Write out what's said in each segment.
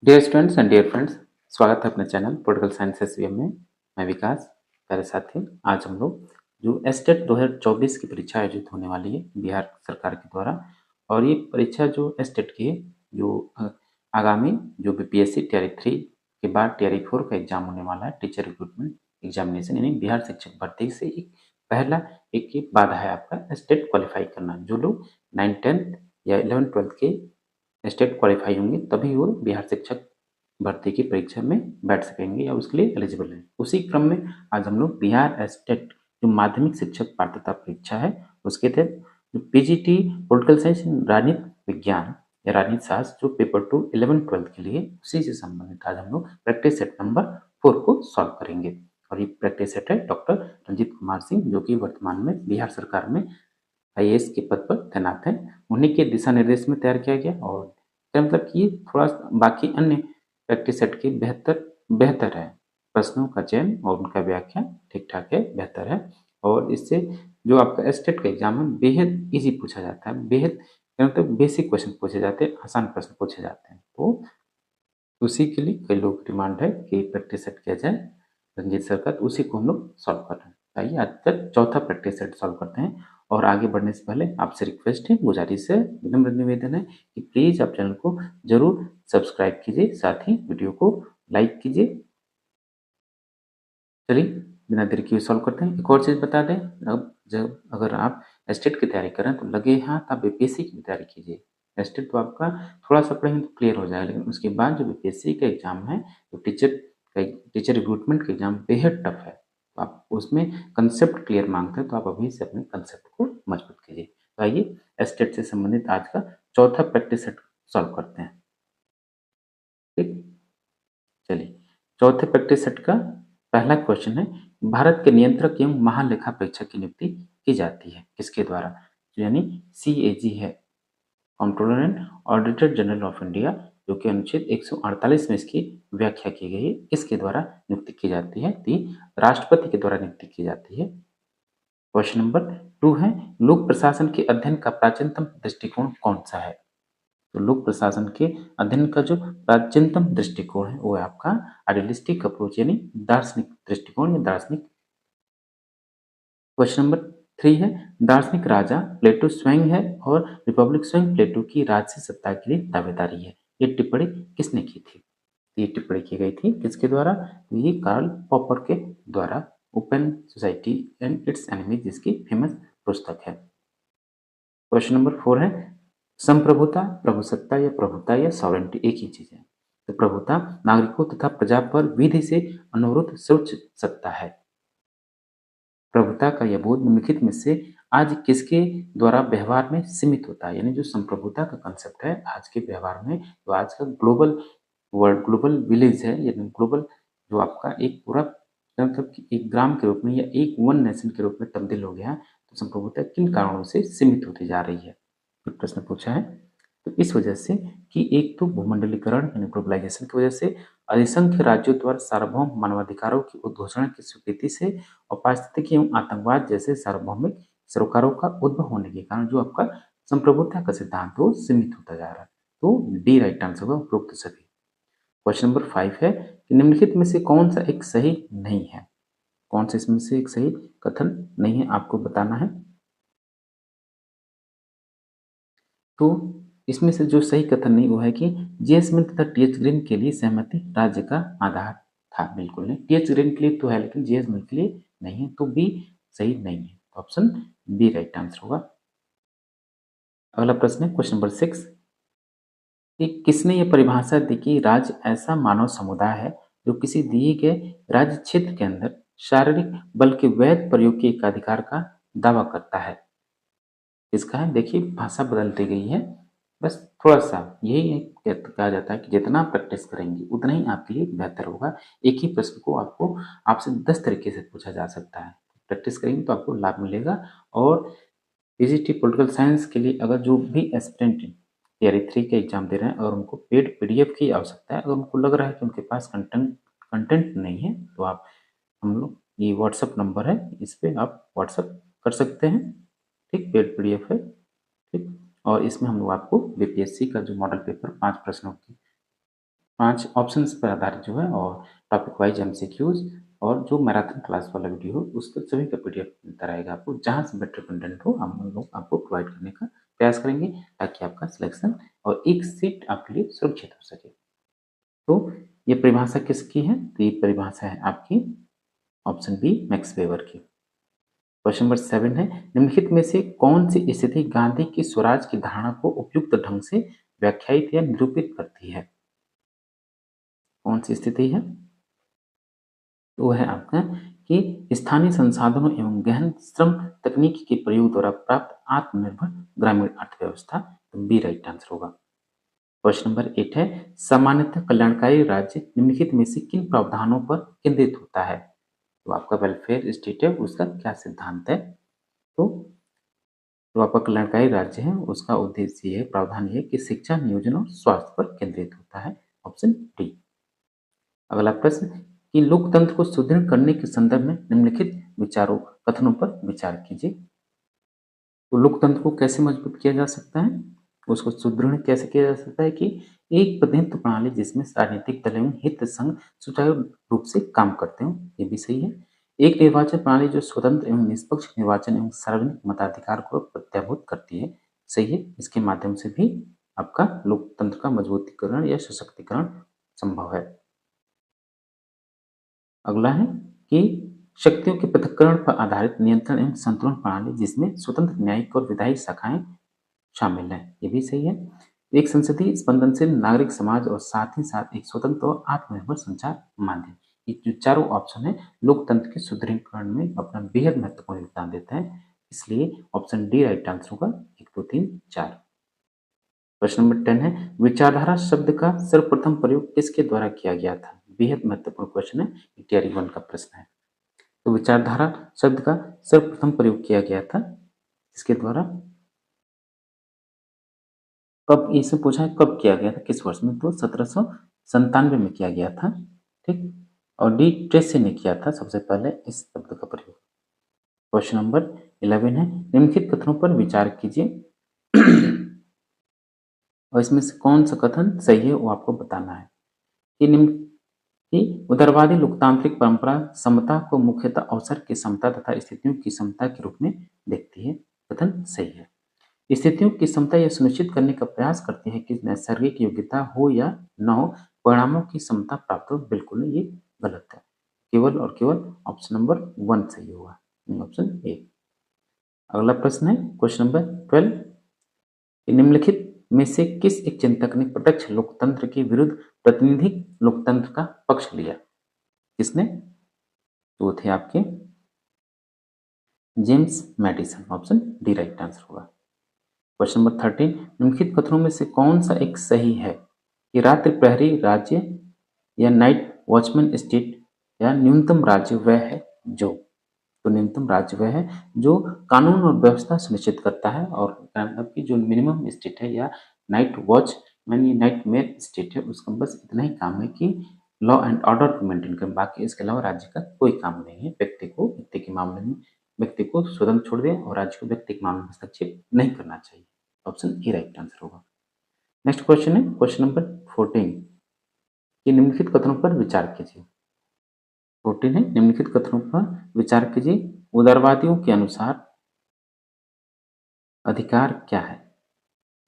Dear students and dear friends, स्वागत है अपने चैनल पॉलिटिकल साइंस एसवीएम में। मैं विकास। प्यारे साथी, आज हम लोग जो एस्टेट 2024 की परीक्षा आयोजित होने वाली है बिहार सरकार के द्वारा, और ये परीक्षा जो एस्टेट की है, जो आगामी जो बीपीएससी टीआरई 3 के बाद टीआरई 4 का एग्जाम होने वाला है, टीचर रिक्रूटमेंट एग्जामिनेशन, यानी बिहार शिक्षक भर्ती से एक पहला एक बाधा है आपका एस्टेट क्वालिफाई करना। जो लोग 9th-10th या 11th-12th के स्टेट क्वालिफाई होंगे तभी वो बिहार शिक्षक भर्ती की परीक्षा में बैठ सकेंगे या उसके लिए एलिजिबल है। उसी क्रम में आज हम लोग बिहार स्टेट जो माध्यमिक शिक्षक पात्रता परीक्षा है उसके तहत जो पीजीटी पॉलिटिकल साइंस राजनीति विज्ञान या राजनीति शास्त्र जो पेपर 2 11th-12th के लिए, उसी से संबंधित आज हम लोग प्रैक्टिस सेट नंबर 4 को सॉल्व करेंगे। और ये प्रैक्टिस सेट है डॉक्टर रंजीत कुमार सिंह, जो कि वर्तमान में बिहार सरकार में आईएएस के पद पर तैनात है, उन्हीं के दिशा निर्देश में तैयार किया गया। और क्या मतलब कि ये थोड़ा बाकी अन्य प्रैक्टिस सेट की बेहतर बेहतर है। प्रश्नों का चयन और उनका व्याख्या ठीक ठाक है, बेहतर है। और इससे जो आपका स्टेट का एग्जाम है बेहद इजी पूछा जाता है, बेहद मतलब बेसिक क्वेश्चन पूछे जाते हैं, आसान प्रश्न पूछे जाते हैं। तो उसी के लिए कई लोग डिमांड है कि प्रैक्टिस सेट किया जाए रंजीत सर का, तो उसी को हम लोग सॉल्व कर रहे हैं। आइए आज तक चौथा प्रैक्टिस सेट सॉल्व करते हैं। और आगे बढ़ने से पहले आपसे रिक्वेस्ट है, गुजारिश है, विनम्र निवेदन है कि प्लीज़ आप चैनल को जरूर सब्सक्राइब कीजिए, साथ ही वीडियो को लाइक कीजिए। चलिए बिना देर किए सॉल्व करते हैं। एक और चीज़ बता दें, अब जब अगर आप स्टेट की तैयारी करें तो लगे हाथ आप बीपीएससी की तैयारी कीजिए। स्टेट तो आपका थोड़ा सा पढ़ेंगे तो क्लियर हो जाएगा, लेकिन उसके बाद जो बीपीएससी का एग्जाम है, तो टीचर रिक्रूटमेंट का एग्जाम बेहद टफ है। तो आप उसमें कंसेप्ट क्लियर मांगते हैं, तो आप अभी से अपने कंसेप्ट को मजबूत कीजिए। तो आइए स्टेट से संबंधित आज का चौथा प्रैक्टिस सेट सॉल्व करते हैं। ठीक, चलिए चौथे प्रैक्टिस सेट का पहला क्वेश्चन है, भारत के नियंत्रक एवं महालेखा परीक्षक की नियुक्ति की जाती है किसके द्वारा? तो यानी सीएजी है, controller and auditor general of India, जो कि अनुच्छेद 148 में इसकी व्याख्या की गई है। किसके द्वारा नियुक्ति की जाती है? तो राष्ट्रपति के द्वारा नियुक्ति की जाती है। क्वेश्चन नंबर 2 है, लोक प्रशासन के अध्ययन का प्राचीनतम दृष्टिकोण कौन सा है? तो लोक प्रशासन के अध्ययन का जो प्राचीनतम दृष्टिकोण है वो है आपका आइडियलिस्टिक अप्रोच, यानी दार्शनिक दृष्टिकोण या दार्शनिक। क्वेश्चन नंबर 3 है, दार्शनिक राजा प्लेटो स्वयं है और रिपब्लिक स्वयं प्लेटो की राजसी सत्ता के लिए दावेदारी है। ये टिप्पणी किसने की थी? ये टिप्पणी की गई थी किसके द्वारा? ये कार्ल पॉपर के द्वारा, open society and it's enemies जिसकी फेमस पुस्तक है। क्वेश्चन नंबर 4 है, संप्रभुता प्रभुसत्ता या प्रभुता या सॉवरेंटी एक ही चीज है। तो प्रभुता नागरिकों तथा प्रजा पर विधि से अनुरूद्ध सर्वोच्च सत्ता है। प्रभुता का यह बोध निम्नलिखित में से आज किसके द्वारा व्यवहार में सीमित होता है? यानी जो संप्रभुता का कंसेप्ट है आज के व्यवहार में, तो आज का ग्लोबल वर्ल्ड, ग्लोबल विलेज है, यानी ग्लोबल जो आपका एक पूरा मतलब कि एक ग्राम के रूप में या एक वन नेशन के रूप में तब्दील हो गया, तो संप्रभुता किन कारणों से सीमित होती जा रही है? एक प्रश्न पूछा है। तो इस वजह से कि एक तो भूमंडलीकरण यानी ग्लोबलाइजेशन की वजह से, असंख्य राज्यों द्वारा सार्वभौम मानवाधिकारों की उद्घोषणा की स्वीकृति से, और पारिस्थितिकी एवं आतंकवाद जैसे सार्वभौमिक सरोकारों का उद्भव होने के कारण जो आपका संप्रभुता का सिद्धांत वो सीमित होता जा रहा है। तो डी राइट आंसर होगा उपरोक्त सभी। क्वेश्चन नंबर 5 है कि निम्नलिखित में से कौन सा एक सही नहीं है? कौन सा इसमें से एक सही कथन नहीं है आपको बताना है। तो इसमें से जो सही कथन नहीं वो है कि जेएस मिल्क तथा टीएच ग्रीन के लिए सहमति राज्य का आधार था। बिल्कुल नहीं, टीएच ग्रीन के लिए तो है लेकिन जेएस मिल्क के लिए नहीं है, तो बी सही नहीं है। ऑप्शन बी राइट आंसर होगा। अगला प्रश्न है क्वेश्चन नंबर 6 कि किसने ये परिभाषा दी कि राज्य ऐसा मानव समुदाय है जो किसी दिए गए राज्य क्षेत्र के अंदर शारीरिक बल के वैध प्रयोग के एकाधिकार का दावा करता है? इसका है, देखिए भाषा बदल दी गई है, बस थोड़ा सा यही कहा जाता है कि जितना प्रैक्टिस करेंगे उतना ही आपके लिए बेहतर होगा। एक ही प्रश्न को आपको आपसे 10 तरीके से पूछा जा सकता है। प्रैक्टिस करेंगे तो आपको लाभ मिलेगा। और पीजीटी पॉलिटिकल साइंस के लिए अगर जो भी एस्पिरेंट टीआरई 3 के एग्जाम दे रहे हैं और उनको पेड पीडीएफ की आवश्यकता है, अगर उनको लग रहा है कि उनके पास कंटेंट नहीं है, तो आप हम लोग ये व्हाट्सअप नंबर है, इस पे आप व्हाट्सअप कर सकते हैं। ठीक, पेड पीडीएफ है। ठीक, और इसमें हम लोग आपको बीपीएससी का जो मॉडल पेपर 5 प्रश्नों की 5 ऑप्शंस पर आधारित जो है और टॉपिक वाइज एमसीक्यूज और जो मैराथन क्लास वाला वीडियो हो उसका सभी का पीडीएफ मिलता रहेगा आपको। जहाँ से बेटर कंटेंट हो हम लोग आपको प्रोवाइड करने का प्रयास करेंगे ताकि आपका सिलेक्शन और एक सीट आपके लिए सुरक्षित हो सके। तो ये परिभाषा किसकी है? तो ये परिभाषा है आपकी ऑप्शन बी मैक्स वेबर की। क्वेश्चन नंबर 7 है, निम्नलिखित में से कौन सी स्थिति गांधी की स्वराज की धारणा को उपयुक्त ढंग से व्याख्यायित या निरूपित करती है? कौन सी स्थिति है? वो है आपका कि स्थानीय संसाधनों एवं गहन श्रम तकनीक के प्रयोग द्वारा प्राप्त आत्मनिर्भर ग्रामीण अर्थव्यवस्था। तो बी राइट आंसर होगा। क्वेश्चन नंबर 8 है, सामान्यतः कल्याणकारी राज्य निम्नलिखित में से किन प्रावधानों पर केंद्रित होता है? तो आपका वेलफेयर स्टेट है, उसका क्या सिद्धांत है? तो आपका कल्याणकारी राज्य है, उसका उद्देश्य ये प्रावधान ये कि शिक्षा, नियोजन और स्वास्थ्य पर केंद्रित होता है। Option D. अगला प्रश्न कि लोकतंत्र को सुदृढ़ करने के संदर्भ में निम्नलिखित विचारों कथनों पर विचार कीजिए। तो लोकतंत्र को कैसे मजबूत किया जा सकता है, उसको सुदृढ़ कैसे किया जा सकता है कि एक प्रतिनिधित्व प्रणाली जिसमें राजनीतिक दल एवं हित संघ सुचारू रूप से काम करते हो, ये भी सही है। एक निर्वाचन प्रणाली जो स्वतंत्र एवं निष्पक्ष निर्वाचन एवं सार्वजनिक मताधिकार को प्रत्याभूत करती है, सही है। इसके माध्यम से भी आपका लोकतंत्र का मजबूतीकरण या सशक्तिकरण संभव है। अगला है कि शक्तियों के पृथक्करण पर आधारित नियंत्रण एवं संतुलन प्रणाली जिसमें स्वतंत्र न्यायिक और विधायी शाखाएं शामिल हैं, ये भी सही है। एक संसदीय स्पंदनशील नागरिक समाज और साथ ही साथ एक स्वतंत्र और आत्मनिर्भर संचार माध्यम, ये जो चारों ऑप्शन है लोकतंत्र के सुदृढ़ीकरण में अपना बेहद महत्वपूर्ण योगदान देता है। इसलिए ऑप्शन डी राइट आंसर होगा। 1, 2, 3, 4। क्वेश्चन नंबर 10 है, विचारधारा शब्द का सर्वप्रथम प्रयोग किसके द्वारा किया गया था? बेहद महत्वपूर्ण क्वेश्चन है, टीआरई 1 का प्रश्न है। तो विचारधारा शब्द का सर्वप्रथम प्रयोग किया गया था इसके द्वारा, कब इससे पूछा है कब किया गया था, किस वर्ष में? तो 1797 में किया गया था, ठीक। और डी ट्रेसे ने किया था सबसे पहले इस शब्द का प्रयोग। क्वेश्चन नंबर 11 है, निम्नलिखित कथनों पर विचार कीजिए और इसमें से कौन सा कथन सही है वो आपको बताना है। कि निम्न कि उदारवादी लोकतांत्रिक परंपरा समता को मुख्यतः अवसर की समता तथा स्थितियों की समता के रूप में देखती है, कथन सही है। स्थितियों की समता यह सुनिश्चित करने का प्रयास करती है कि नैसर्गिक योग्यता हो या न हो, परिणामों की समता प्राप्त हो, बिल्कुल नहीं, ये गलत है। केवल और केवल ऑप्शन नंबर 1 सही होगा, ऑप्शन ए। अगला प्रश्न है क्वेश्चन नंबर 12, निम्नलिखित में से किस एक चिंतक ने प्रत्यक्ष लोकतंत्र के विरुद्ध प्रतिनिधि लोकतंत्र का पक्ष लिया? किसने? तो वो थे आपके James Madison, option D right answer होगा। क्वेश्चन नंबर 13, निम्नलिखित कथनों में से कौन सा एक सही है कि रात्रि प्रहरी राज्य या नाइट वॉचमैन स्टेट या न्यूनतम राज्य वह है जो? तो न्यूनतम राज्य वह है जो कानून और व्यवस्था सुनिश्चित करता है, और मतलब की जो मिनिमम स्टेट है या नाइट वॉचमैन या नाइट मेयर स्टेट है उसका बस इतना ही काम है कि लॉ एंड ऑर्डर को मेंटेन करें, बाकी इसके अलावा राज्य का कोई काम नहीं है। व्यक्ति के मामले में व्यक्ति को स्वतंत्र छोड़ दें और राज्य को व्यक्ति के मामले में हस्तक्षेप नहीं करना चाहिए। ऑप्शन ए राइट आंसर होगा। नेक्स्ट क्वेश्चन है क्वेश्चन नंबर 14, कि निम्नलिखित कथनों पर विचार कीजिए। 14 है, निम्नलिखित कथनों पर विचार कीजिए। उदारवादियों के अनुसार अधिकार क्या है?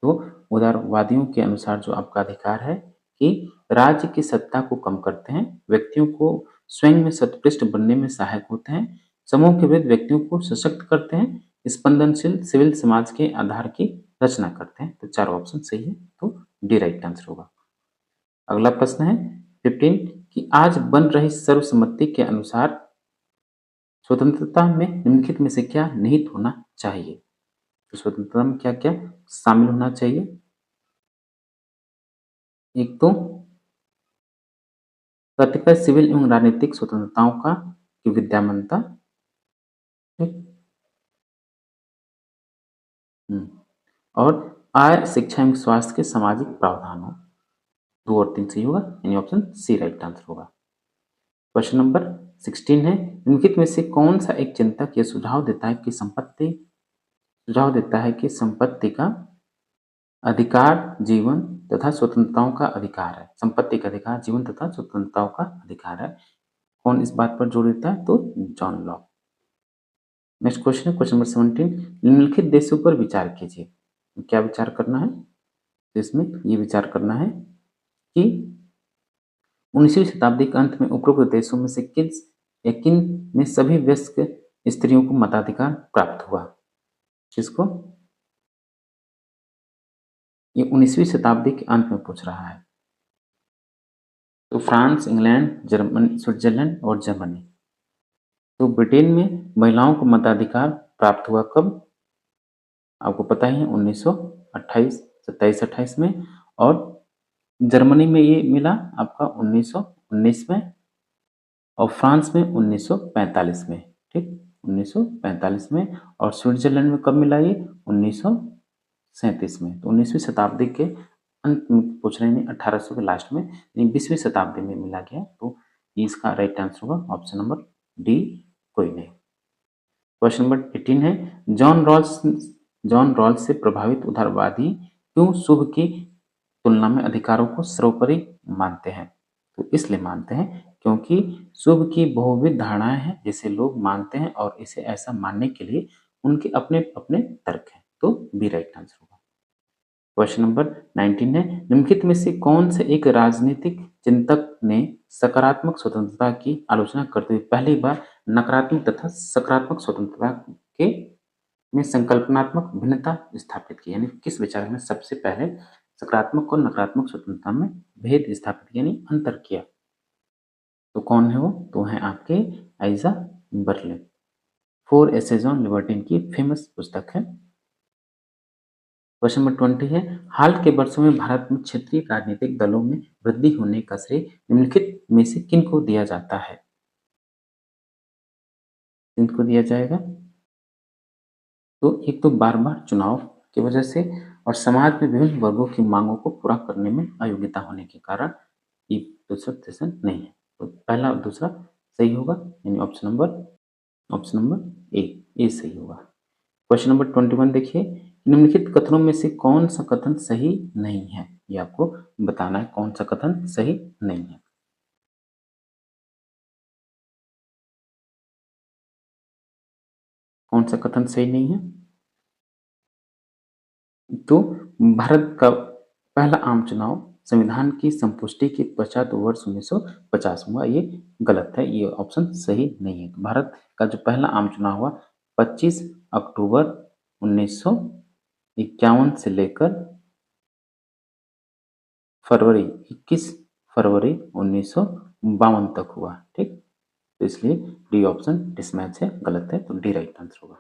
तो उदारवादियों के अनुसार जो आपका अधिकार है कि राज्य की सत्ता को कम करते हैं, व्यक्तियों को स्वयं में शतपृष्ठ बनने में सहायक होते हैं, समूह के विरुद्ध व्यक्तियों को सशक्त करते हैं, स्पंदनशील सिविल समाज के आधार की रचना करते हैं। तो चारों ऑप्शन सही है, तो डी राइट आंसर होगा। अगला प्रश्न है 15, कि आज बन रही सर्वसम्मति के अनुसार स्वतंत्रता में निम्नलिखित में से क्या निहित होना चाहिए? तो स्वतंत्रता में क्या क्या शामिल होना चाहिए? एक तो कतिपय सिविल एवं राजनीतिक स्वतंत्रताओं का की विद्यमानता, ठीक। और आय, शिक्षा एवं स्वास्थ्य के सामाजिक प्रावधान हो। 2 और 3 सही होगा, यानी ऑप्शन सी राइट आंसर होगा। क्वेश्चन नंबर 16 है, निम्नलिखित में से कौन सा एक चिंतक यह सुझाव देता है कि संपत्ति का अधिकार जीवन तथा स्वतंत्रताओं का अधिकार है। संपत्ति का अधिकार, जीवन तथा स्वतंत्रताओं का अधिकार है। कौन इस बात पर जोर देता है? तो जॉन लॉक। नेक्स्ट क्वेश्चन है क्वेश्चन नंबर 17। निम्नलिखित देशों पर विचार कीजिए। क्या विचार करना है? तो इसमें ये विचार करना है कि 19वीं शताब्दी के अंत में उपरोक्त देशों में से किन में सभी वयस्क स्त्रियों को मताधिकार प्राप्त हुआ? किसको? ये 19वीं शताब्दी के अंत में पूछ रहा है। तो फ्रांस, इंग्लैंड, जर्मनी, स्विट्जरलैंड और जर्मनी। तो ब्रिटेन में महिलाओं को मताधिकार प्राप्त हुआ कब? आपको पता ही है 1928, 27-28 में। और जर्मनी में ये मिला आपका 1919 में और फ्रांस में 1945 में। ठीक, 1945 में। और स्विट्जरलैंड में कब मिला ये? 1937 में। तो 19वीं शताब्दी के अंत में पूछ रहे हैं, 1800 के लास्ट में, 20वीं शताब्दी में मिला गया। तो इसका राइट आंसर होगा ऑप्शन नंबर डी, कोई नहीं। क्वेश्चन नंबर 18 है, जॉन रॉल्स से प्रभावित उदारवादी क्यों शुभ की तुलना में अधिकारों को सर्वोपरि मानते हैं? तो इसलिए मानते हैं क्योंकि शुभ की बहुविध धारणाएं हैं जिसे लोग मानते हैं और इसे ऐसा मानने के लिए उनके अपने अपने तर्क हैं। तो बी राइट आंसर होगा। क्वेश्चन नंबर 19 है, निम्नलिखित में से कौन से एक राजनीतिक चिंतक ने सकारात्मक स्वतंत्रता की आलोचना करते हुए पहली बार नकारात्मक तथा सकारात्मक स्वतंत्रता के में संकल्पनात्मक भिन्नता स्थापित की? यानी किस विचार में सबसे पहले सकारात्मक और नकारात्मक स्वतंत्रता में भेद स्थापित यानी अंतर किया? तो कौन है वो? तो है आपके आइजा बर्ले। 4 एसेज ऑन लिबर्टी की फेमस पुस्तक है। क्वेश्चन नंबर 20 है, हाल के वर्षों में भारत में क्षेत्रीय राजनीतिक दलों में वृद्धि होने का श्रेय निम्नलिखित में से किन को दिया जाता है? किनको दिया जाएगा? तो एक तो बार बार चुनाव की वजह से और समाज में विभिन्न वर्गों की मांगों को पूरा करने में अयोग्यता होने के कारण ये दूसरा सेशन नहीं है। तो पहला और दूसरा सही होगा, यानी ऑप्शन नंबर ए सही होगा। क्वेश्चन नंबर 21 देखिए, निम्नलिखित कथनों में से कौन सा कथन सही नहीं है? ये आपको बताना है कौन सा कथन सही नहीं है। कौन सा कथन सही नहीं है? तो भारत का पहला आम चुनाव संविधान की संपुष्टि के पश्चात वर्ष 1950 हुआ, ये गलत है, ये ऑप्शन सही नहीं है। तो भारत का जो पहला आम चुनाव हुआ 25 अक्टूबर 1951 से लेकर फरवरी 21 फरवरी 1952 तक हुआ। ठीक, तो इसलिए डी ऑप्शन डिसमैच है, गलत है, तो डी राइट आंसर होगा।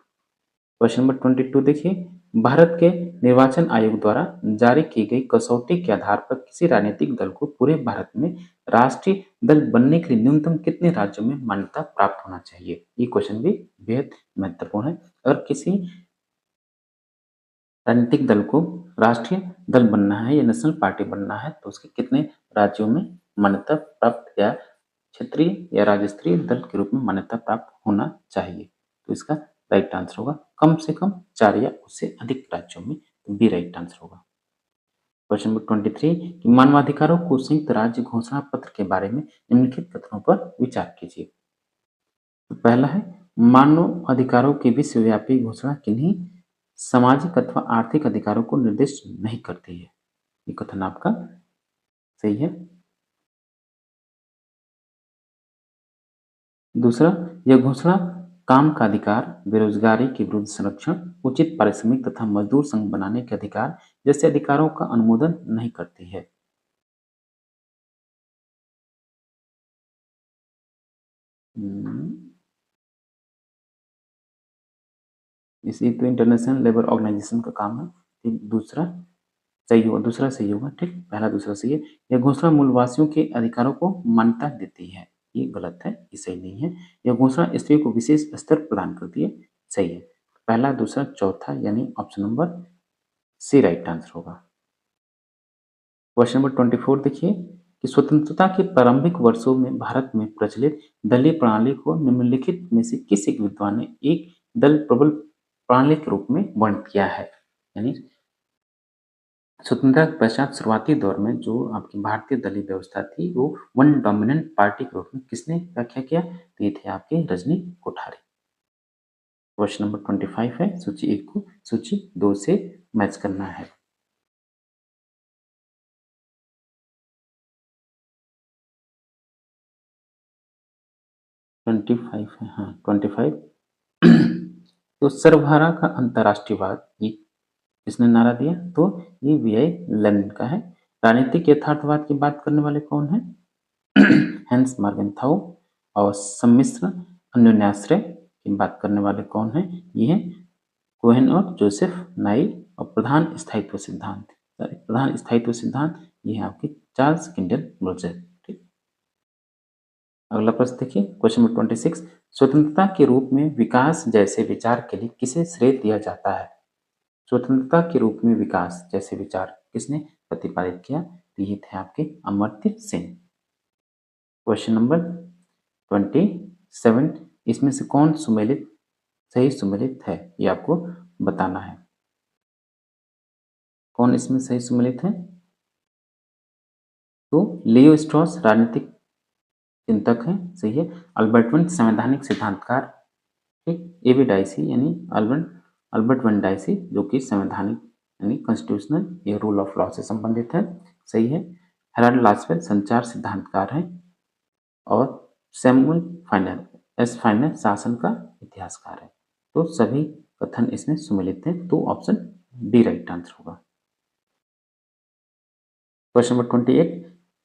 क्वेश्चन नंबर 22 देखिए, भारत के निर्वाचन आयोग द्वारा जारी की गई कसौटी के आधार पर किसी राजनीतिक दल को पूरे भारत में राष्ट्रीय दल बनने के लिए न्यूनतम कितने राज्यों में मान्यता प्राप्त होना चाहिए? ये क्वेश्चन भी बेहद महत्वपूर्ण है। अगर किसी राजनीतिक दल को राष्ट्रीय दल बनना है या नेशनल पार्टी बनना है तो उसके कितने राज्यों में मान्यता प्राप्त या क्षेत्रीय या राज्य स्तरीय दल के रूप में मान्यता प्राप्त होना चाहिए? तो इसका राइट आंसर होगा कम से कम 4 या उससे अधिक राज्यों में। तो बी राइट आंसर होगा। क्वेश्चन नंबर 23 कि मानवाधिकारों को संयुक्त राज्य घोषणा पत्र के बारे में निम्नलिखित कथनों पर विचार कीजिए। तो पहला है, मानव अधिकारों की विश्वव्यापी घोषणा किन्हीं सामाजिक अथवा आर्थिक अधिकारों को निर्दिष्ट नहीं करती है। ये कथन आपका सही है। दूसरा, यह घोषणा काम का अधिकार, बेरोजगारी के विरुद्ध संरक्षण, उचित पारिश्रमिक तथा मजदूर संघ बनाने के अधिकार जैसे अधिकारों का अनुमोदन नहीं करती है। इसी तो इंटरनेशनल लेबर ऑर्गेनाइजेशन का काम है। ठीक, दूसरा सही होगा। ठीक, पहला दूसरा सही है। यह घोषणा मूलवासियों के अधिकारों को मान्यता देती है, ये गलत है, ये सही नहीं है। यह घोषणा स्त्रियों को विशेष स्तर प्रदान करती है, सही है। पहला दूसरा चौथा यानी option number C right answer होगा। क्वेश्चन नंबर 24 देखिए कि स्वतंत्रता के प्रारंभिक वर्षों में भारत में प्रचलित दलीय प्रणाली को निम्नलिखित में से किस एक विद्वान ने एक दल प्रबल प्रणाली के रूप में वर्णित किया है? यानी स्वतंत्रता के पश्चात शुरुआती दौर में जो आपकी भारतीय दलीय व्यवस्था थी वो वन डोमिनेंट पार्टी के रूप में किसने व्याख्या किया? तो ये थे आपके रजनी कोठारी। क्वेश्चन नंबर 25 है, सूची 1 को सूची 2 से मैच करना है। ट्वेंटी फाइव है, हाँ 25। तो सर्वहारा का अंतर्राष्ट्रीयवाद ये किसने नारा दिया? तो ये वी.आई. लेनिन का है। राजनीतिक यथार्थवाद की बात करने वाले कौन है? हैंस मार्गेनथाउ। और सम्मिश्र अन्योन्याश्रय की बात करने वाले कौन है? ये है कोहेन और जोसेफ नाई। और प्रधान स्थायित्व सिद्धांत, प्रधान स्थायित्व सिद्धांत ये है आपके चार्ल्स किंडल रोजर। ठीक, अगला प्रश्न देखिए, क्वेश्चन नंबर 26। स्वतंत्रता के रूप में विकास जैसे विचार के लिए किसे श्रेय दिया जाता है? स्वतंत्रता के रूप में विकास जैसे विचार किसने प्रतिपादित किया? तो ये थे आपके अमर्त्य सेन। Question number 27। इसमें से कौन सुमेलित सही सुमेलित है ये आपको बताना है। कौन इसमें सही सुमेलित है? तो लियो स्ट्रॉस राजनीतिक चिंतक है, सही है। अल्बर्ट वन संवैधानिक सिद्धांतकार, ठीक। एवी डाइसी यानी अल्बर्ट वन डाइसी जो कि संवैधानिक यानी कॉन्स्टिट्यूशनल या रूल ऑफ लॉ से संबंधित है, सही है। हेराल्ड लासवेल संचार सिद्धांतकार है। और सैमुअल फाइनल फाइनल शासन का इतिहासकार है। तो सभी कथन इसमें सुमेलित हैं, तो ऑप्शन डी राइट आंसर होगा। Question number 28।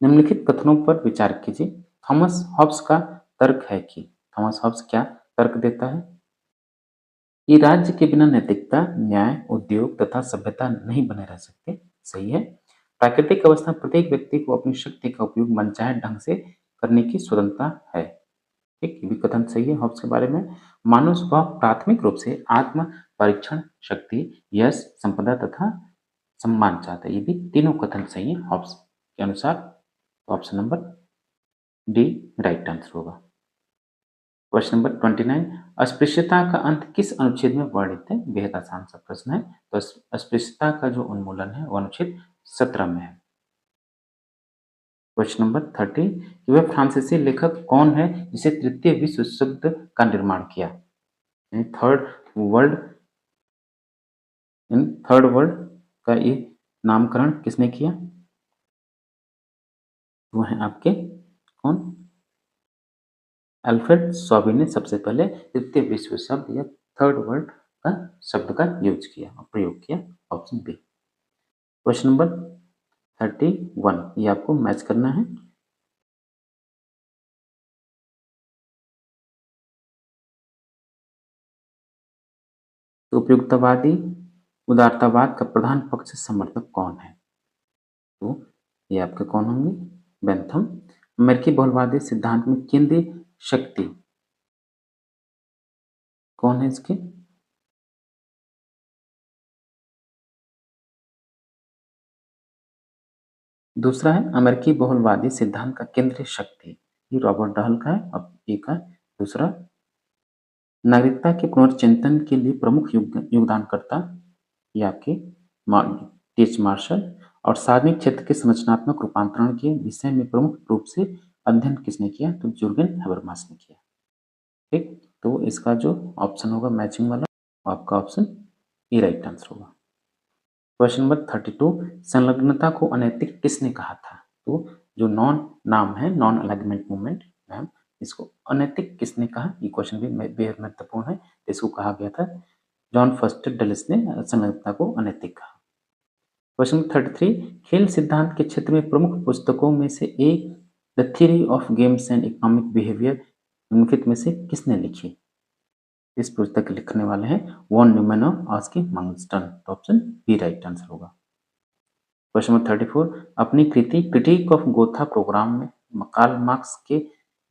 निम्नलिखित कथनों पर विचार कीजिए। थॉमस हॉब्स का तर्क है कि थॉमस हॉब्स क्या तर्क देता है कि राज्य के बिना नैतिकता, न्याय, उद्योग तथा सभ्यता नहीं बने रह सकते, सही है। प्राकृतिक अवस्था प्रत्येक व्यक्ति को अपनी शक्ति का उपयोग मनचाहे ढंग से करने की स्वतंत्रता है, ठीक, ये भी कथन सही है हॉब्स के बारे में। मानव स्वभाव प्राथमिक रूप से आत्म परीक्षण, शक्ति, यश, संपदा तथा सम्मान चाहता है, ये भी तीनों कथन सही है हॉब्स के अनुसार। Option number D right answer होगा। Question number 29। अस्पृश्यता का अंत किस अनुच्छेद में वर्णित है? बेहद आसान सा प्रश्न है। तो अस्पृश्यता का जो उन्मूलन है वो अनुच्छेद 17 में है। Question number 30। वह फ्रांसीसी लेखक कौन है जिसे तृतीय विश्व युद्ध का निर्माण किया? थर्ड वर्ल्ड थर्ड वर्ल्ड का ये नामकरण किसने किया? वो है आपके कौन? अल्फ्रेड स्वाबी ने सबसे पहले तृतीय विश्व शब्द या थर्ड वर्ल्ड का शब्द का यूज किया और प्रयोग किया। Option B. क्वेश्चन नंबर 31 ये आपको मैच करना है। तो उपयुक्तवादी उदारतावाद का प्रधान पक्ष समर्थक कौन है? तो ये आपके कौन होंगे? बेंथम। अमेरिकी बहुलवादी सिद्धांत में केंद्रीय शक्ति कौन है इसके? दूसरा है अमेरिकी बहुलवादी सिद्धांत का केंद्रीय शक्ति, ये रॉबर्ट डहल का है। अब एक है दूसरा नागरिकता के पुनर्चिंतन के लिए प्रमुख योगदानकर्ता, ये आपके टी.एच. मार्शल। और सार्वजनिक क्षेत्र के संरचनात्मक रूपांतरण के विषय में प्रमुख रूप से अध्ययन किसने किया? तो जुर्गेन हैबरमास ने किया, ठीक। तो इसका जो ऑप्शन होगा मैचिंग वाला, आपका ऑप्शन ए राइट आंसर होगा। Question number 32। संलग्नता को अनैतिक किसने कहा था? तो जो नॉन नाम है नॉन अलाइनमेंट मूवमेंट मैम, इसको अनैतिक किसने कहा? ये क्वेश्चन भी बेहद महत्वपूर्ण है। इसको कहा गया था जॉन फर्स्टर डलिस ने संलग्नता को अनैतिक कहा। क्वेश्चन 33। खेल सिद्धांत के क्षेत्र में प्रमुख पुस्तकों में से एक the theory of games and economic behaviour निम्नलिखित में से किसने लिखी? इस पुस्तक के लिखने वाले हैं वॉन न्यूमैन और ऑस्की मंगस्टन। तो ऑप्शन बी राइट आंसर होगा। Question number 34। अपनी कृति क्रिटिक ऑफ गोथा प्रोग्राम में कार्ल मार्क्स के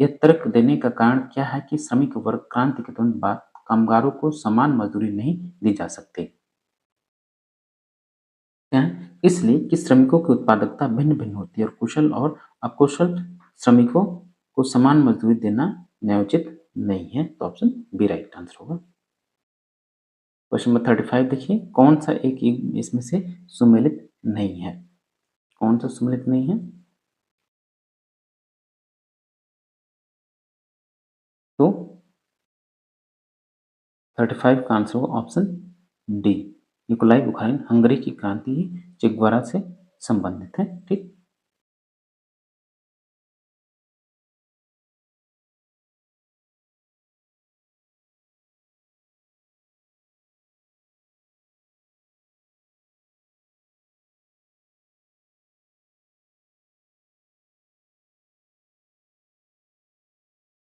यह तर्क देने का कारण क्या है कि श्रमिक वर्ग क्रांति के तुरंत बाद कामगारों को समान मजदूरी नहीं दी जा सकती? क्या है? इसलिए कि श्रमिकों की उत्पादकता भिन्न भिन्न होती है और कुशल और अकुशल श्रमिकों को समान मजदूरी देना न्यायोचित नहीं है। तो ऑप्शन बी राइट आंसर होगा। क्वेश्चन नंबर 35 देखिए, कौन सा एक इसमें से सुमेलित नहीं है। कौन सा सम्मिलित नहीं है? तो 35 का आंसर होगा ऑप्शन डी। निकोलाई बुखारिन हंगरी की क्रांति चेगवारा से संबंधित है। ठीक,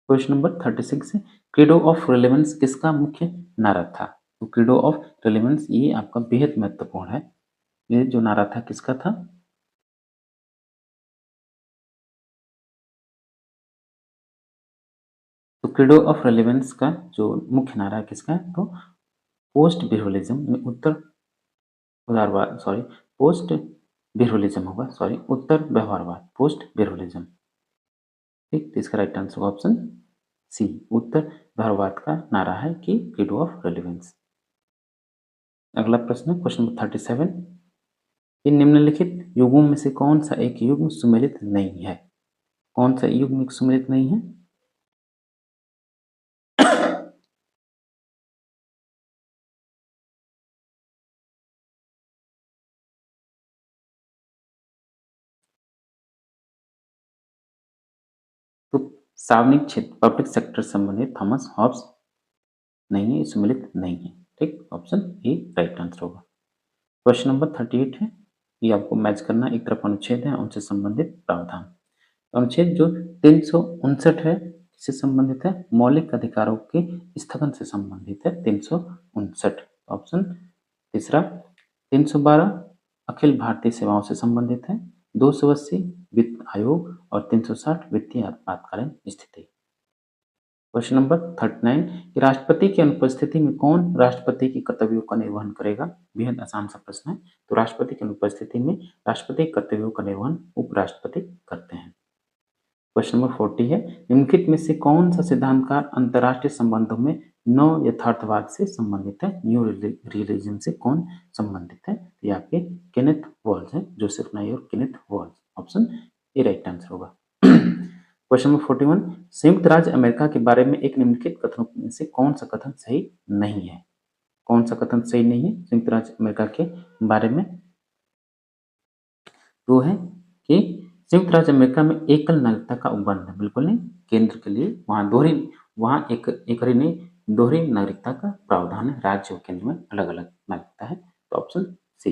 क्वेश्चन नंबर 36 है, क्रीडो ऑफ रेलेवेंस किसका मुख्य नारा था? तो क्रीडो ऑफ रेलेवेंस ये आपका बेहद महत्वपूर्ण है। ये जो नारा था किसका था? तो क्रीडो ऑफ रेलेवेंस का जो मुख्य नारा किसका है? तो पोस्ट बिहेवियरिज्म, उत्तर उदारवाद, सॉरी पोस्ट बिहेवियरिज्म होगा, सॉरी उत्तर व्यवहारवाद, पोस्ट बिहेवियरिज्म। ठीक, तो इसका राइट आंसर होगा ऑप्शन सी, उत्तर व्यवहारवाद का नारा है कि क्रीडो ऑफ रेलेवेंस। अगला प्रश्न है क्वेश्चन नंबर 37, इन निम्नलिखित युगों में से कौन सा एक युग सुमेलित नहीं है? कौन सा युग में सुमेलित नहीं है? तो सार्वजनिक क्षेत्र पब्लिक सेक्टर संबंधित थॉमस हॉब्स नहीं है, सम्मिलित नहीं है। ठीक, ऑप्शन ए राइट आंसर होगा। क्वेश्चन नंबर 38 है, ये आपको मैच करना, एक तरफ अनुच्छेद है उनसे संबंधित प्रावधान। अनुच्छेद जो 359 है किससे संबंधित है? मौलिक अधिकारों के स्थगन से संबंधित है, 359। ऑप्शन तीसरा। 312 अखिल भारतीय सेवाओं से संबंधित है, 280 वित्त आयोग और 360 वित्तीय आपातकालीन स्थिति। क्वेश्चन नंबर 39 कि राष्ट्रपति की अनुपस्थिति में कौन राष्ट्रपति के कर्तव्यों का निर्वहन करेगा? बेहद आसान सा प्रश्न है। तो राष्ट्रपति की अनुपस्थिति में राष्ट्रपति के कर्तव्यों का निर्वहन उपराष्ट्रपति करते हैं। क्वेश्चन नंबर 40 है, निम्नलिखित में से कौन सा सिद्धांतकार अंतर्राष्ट्रीय संबंधों में नव यथार्थवाद से संबंधित है? न्यू रियलिज्म से कौन संबंधित है? ये आपके केनेथ वॉल्स है, जोसेफ नायर और Kenneth walls. Option A right answer होगा। क्वेश्चन नंबर 41, संयुक्त राज्य अमेरिका के बारे में एक निम्नलिखित कथनों में से कौन सा कथन सही नहीं है? कौन सा कथन सही नहीं है संयुक्त राज्य अमेरिका के बारे में? तो है कि संयुक्त राज्य अमेरिका में एकल नागरिकता का उपबंध है, बिल्कुल नहीं। केंद्र के लिए वहाँ एक ही नहीं, दोहरी नागरिकता का प्रावधान है। राज्य और केंद्र में अलग अलग नागरिकता है। तो ऑप्शन सी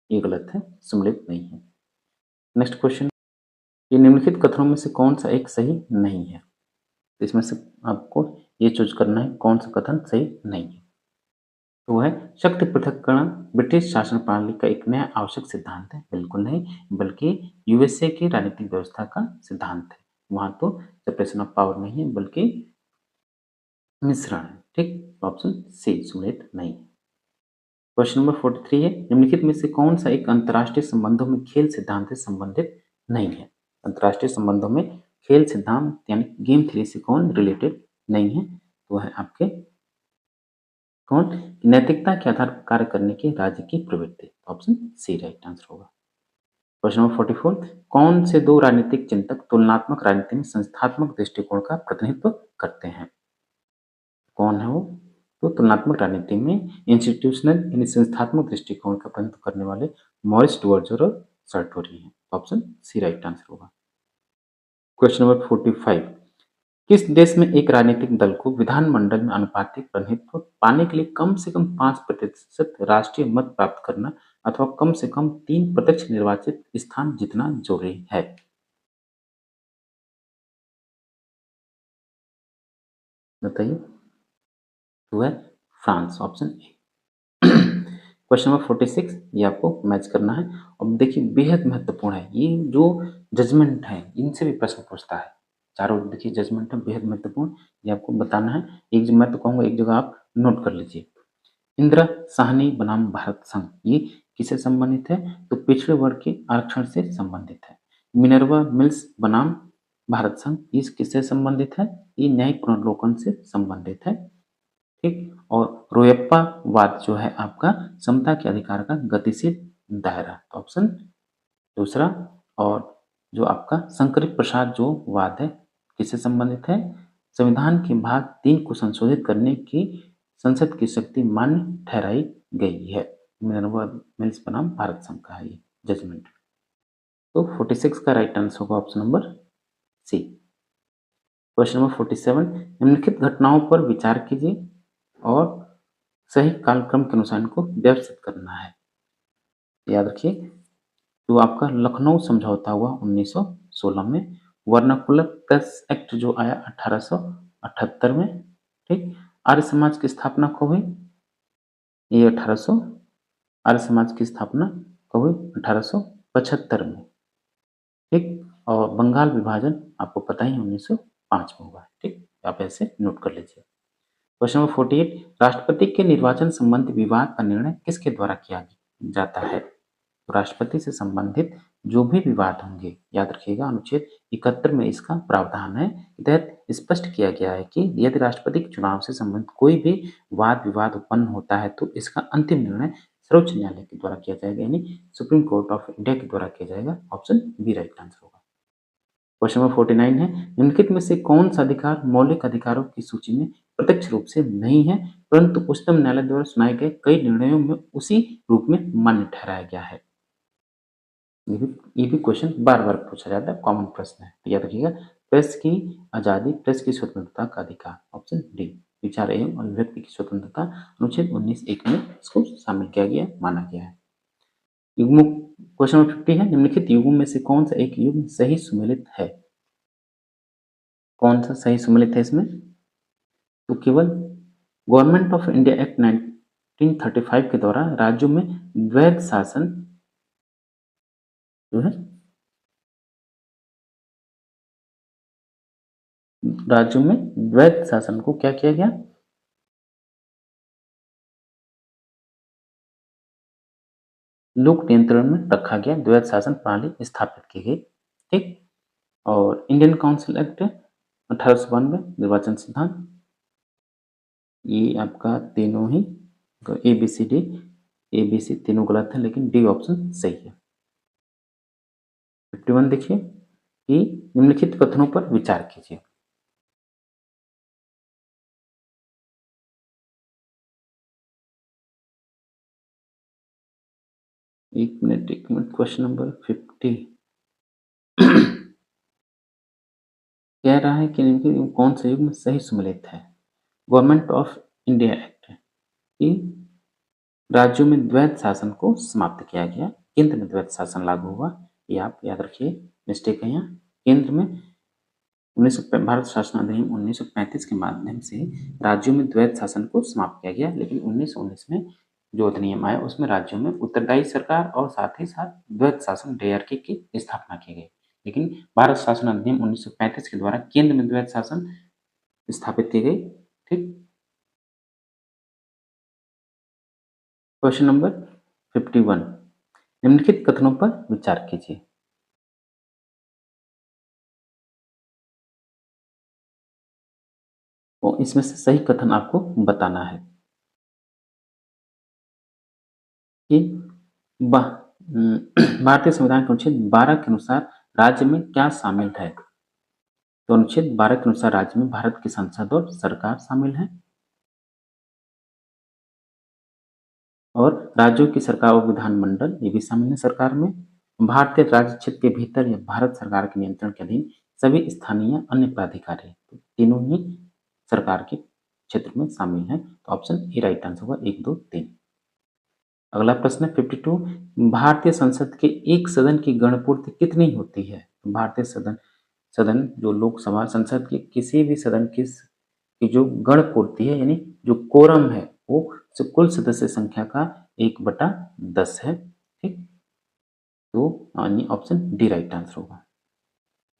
ये गलत है, सम्मिलित नहीं है। नेक्स्ट क्वेश्चन, ये निम्नलिखित कथनों में से कौन सा एक सही नहीं है? तो इसमें से आपको ये चूज करना है कौन सा कथन सही नहीं है। तो है शक्ति पृथक्करण ब्रिटिश शासन प्रणाली का एक नया आवश्यक सिद्धांत है, बिल्कुल नहीं, बल्कि यूएसए की राजनीतिक व्यवस्था का सिद्धांत है। वहां तो सेपरेशन ऑफ पावर नहीं है बल्कि मिश्रण है। ठीक, ऑप्शन सी सम्मिलित नहीं है। क्वेश्चन नंबर 43 है, निम्नलिखित में से कौन सा एक अंतर्राष्ट्रीय संबंधों में खेल सिद्धांत से संबंधित नहीं है? अंतर्राष्ट्रीय संबंधों में खेल सिद्धांत यानी गेम थ्योरी से कौन रिलेटेड नहीं है? तो है आपके कौन? नैतिकता के आधार पर कार्य करने की राज्य की प्रवृत्ति। ऑप्शन सी राइट आंसर होगा। क्वेश्चन नंबर 44, कौन से दो राजनीतिक चिंतक तुलनात्मक राजनीति में संस्थात्मक दृष्टिकोण का प्रतिनिधित्व करते हैं? कौन है वो? तो तुलनात्मक राजनीति में इंस्टीट्यूशनल यानी संस्थात्मक दृष्टिकोण का प्रतिनिधित्व करने वाले मॉरिस डुवर्जर और सार्टोरी हैं। ऑप्शन सी राइट आंसर होगा। क्वेश्चन नंबर 45, किस देश में एक राजनीतिक दल को विधानमंडल में आनुपातिक प्रतिनिधित्व पाने के लिए कम से कम 5% राष्ट्रीय मत प्राप्त करना अथवा कम से कम 3 प्रत्यक्ष निर्वाचित स्थान जीतना जरूरी है? बताइए। तो है France, option A. Question number 46, ये आपको मैच करना है। अब देखिए बेहद महत्वपूर्ण है, ये जो जजमेंट है इनसे भी प्रश्न पूछता है। चारों देखिए जजमेंट है, बेहद महत्वपूर्ण, ये आपको बताना है। एक जो मैं तो कहूँगा एक जगह आप नोट कर लीजिए। इंदिरा साहनी बनाम भारत संघ ये किससे संबंधित है? तो पिछड़े वर्ग के आरक्षण से संबंधित है। मिनर्वा मिल्स बनाम भारत संघ ये किससे संबंधित है? ये न्यायिक पुनर्लोकन से संबंधित है। ठीक, और रोयप्पा वाद जो है आपका समता के अधिकार का गतिशील दायरा, तो ऑप्शन दूसरा। और जो आपका शंकर प्रसाद जो वाद है किससे संबंधित है? संविधान के भाग 3 को संशोधित करने की संसद की शक्ति मान्य ठहराई गई है। मिल्स बनाम भारत संघ का है ये जजमेंट। तो 46 का राइट आंसर होगा option number C. Question number 47, निम्नलिखित घटनाओं पर विचार कीजिए और सही कालक्रम के अनुसार इनको व्यवस्थित करना है। याद रखिए, जो आपका लखनऊ समझौता हुआ 1916 में, वर्नाकुलर प्रेस एक्ट जो आया 1878 में, ठीक। आर्य समाज की स्थापना कब हुई? ये 1800 आर्य समाज की स्थापना कब हुई? 1875 में, ठीक। और बंगाल विभाजन आपको पता ही 1905 में हुआ है, ठीक। आप ऐसे नोट कर लीजिए। क्वेश्चन नंबर 48, राष्ट्रपति के निर्वाचन संबंधी विवाद का निर्णय किसके द्वारा किया जाता है? तो राष्ट्रपति से संबंधित जो भी विवाद होंगे, याद रखिएगा अनुच्छेद 71 में इसका प्रावधान है, के तहत स्पष्ट किया गया है कि यदि राष्ट्रपति के चुनाव से संबंधित कोई भी वाद विवाद उत्पन्न होता है तो इसका अंतिम निर्णय सर्वोच्च न्यायालय के द्वारा किया जाएगा, यानी सुप्रीम कोर्ट ऑफ इंडिया के द्वारा किया जाएगा। ऑप्शन बी राइट आंसर होगा। क्वेश्चन नंबर 49 है, निम्नलिखित में से कौन सा अधिकार मौलिक अधिकारों की सूची में प्रत्यक्ष रूप से नहीं है परंतु उच्चतम न्यायालय द्वारा सुनाए गए कई निर्णयों में उसी रूप में मान्य ठहराया गया है? ये भी क्वेश्चन बार बार पूछा जाता है, कॉमन प्रश्न है, तो याद रखिएगा, प्रेस की आजादी, प्रेस की स्वतंत्रता का अधिकार, ऑप्शन डी। विचार एवं अभिव्यक्ति की स्वतंत्रता अनुच्छेद 19(1) में इसको शामिल किया गया, माना गया है। युग्म क्वेश्चन नंबर 50 है, निम्नलिखित युग्म में से कौन सा एक युग्म सही सुमेलित है? कौन सा सही सुमेलित है इसमें? तो केवल गवर्नमेंट ऑफ इंडिया एक्ट 1935 के द्वारा राज्यों में वैध शासन जो है, राज्यों में वैध शासन को क्या किया गया? लोक नियंत्रण में रखा गया, द्वैध शासन प्रणाली स्थापित की गई, ठीक। और इंडियन काउंसिल एक्ट 1892, निर्वाचन सिद्धांत, ये आपका तीनों ही ए बी सी तीनों गलत है, लेकिन डी ऑप्शन सही है। 51 देखिए कि निम्नलिखित कथनों पर विचार कीजिए। एक मिनट, क्वेश्चन नंबर 50 कह रहा है कि निम्नलिखित कौन सा युग्म सही सुमेलित है? गवर्नमेंट ऑफ इंडिया एक्ट की राज्यों में द्वैध शासन को समाप्त किया गया, केंद्र में द्वैध शासन लागू हुआ, ये आप याद रखिए, मिस्टेक है यहाँ। केंद्र में भारत शासन अधिनियम 1935 के माध्यम से राज्यों में द्वैध शासन को समाप्त किया गया, लेकिन 1919 में जो अधिनियम आया उसमें राज्यों में उत्तरदायी सरकार और साथ ही साथ द्वैध शासन डेयरकी की स्थापना की गई, लेकिन भारत शासन अधिनियम 1935 के द्वारा केंद्र में द्वैध शासन स्थापित की गई, ठीक। क्वेश्चन नंबर 51, निम्नलिखित कथनों पर विचार कीजिए। तो इसमें से सही कथन आपको बताना है कि भारतीय संविधान के अनुच्छेद 12 के अनुसार राज्य में क्या शामिल है? तो अनुच्छेद 12 के अनुसार राज्य में भारत की संसद और सरकार शामिल है, और राज्यों की सरकार और विधानमंडल ये भी शामिल है सरकार में। भारतीय राज्य क्षेत्र के भीतर या भारत सरकार के नियंत्रण के अधीन सभी स्थानीय अन्य प्राधिकारी, तो तीनों ही सरकार के क्षेत्र में शामिल है, तो ऑप्शन ए राइट आंसर होगा, 1, 2, 3। अगला प्रश्न है 52, भारतीय संसद के एक सदन की गणपूर्ति कितनी होती है? भारतीय सदन सदन जो लोकसभा संसद के किसी भी सदन की जो गणपूर्ति है, यानी जो कोरम है, वो कुल सदस्य संख्या का 1/10 है, ठीक। तो ऑप्शन डी राइट आंसर होगा।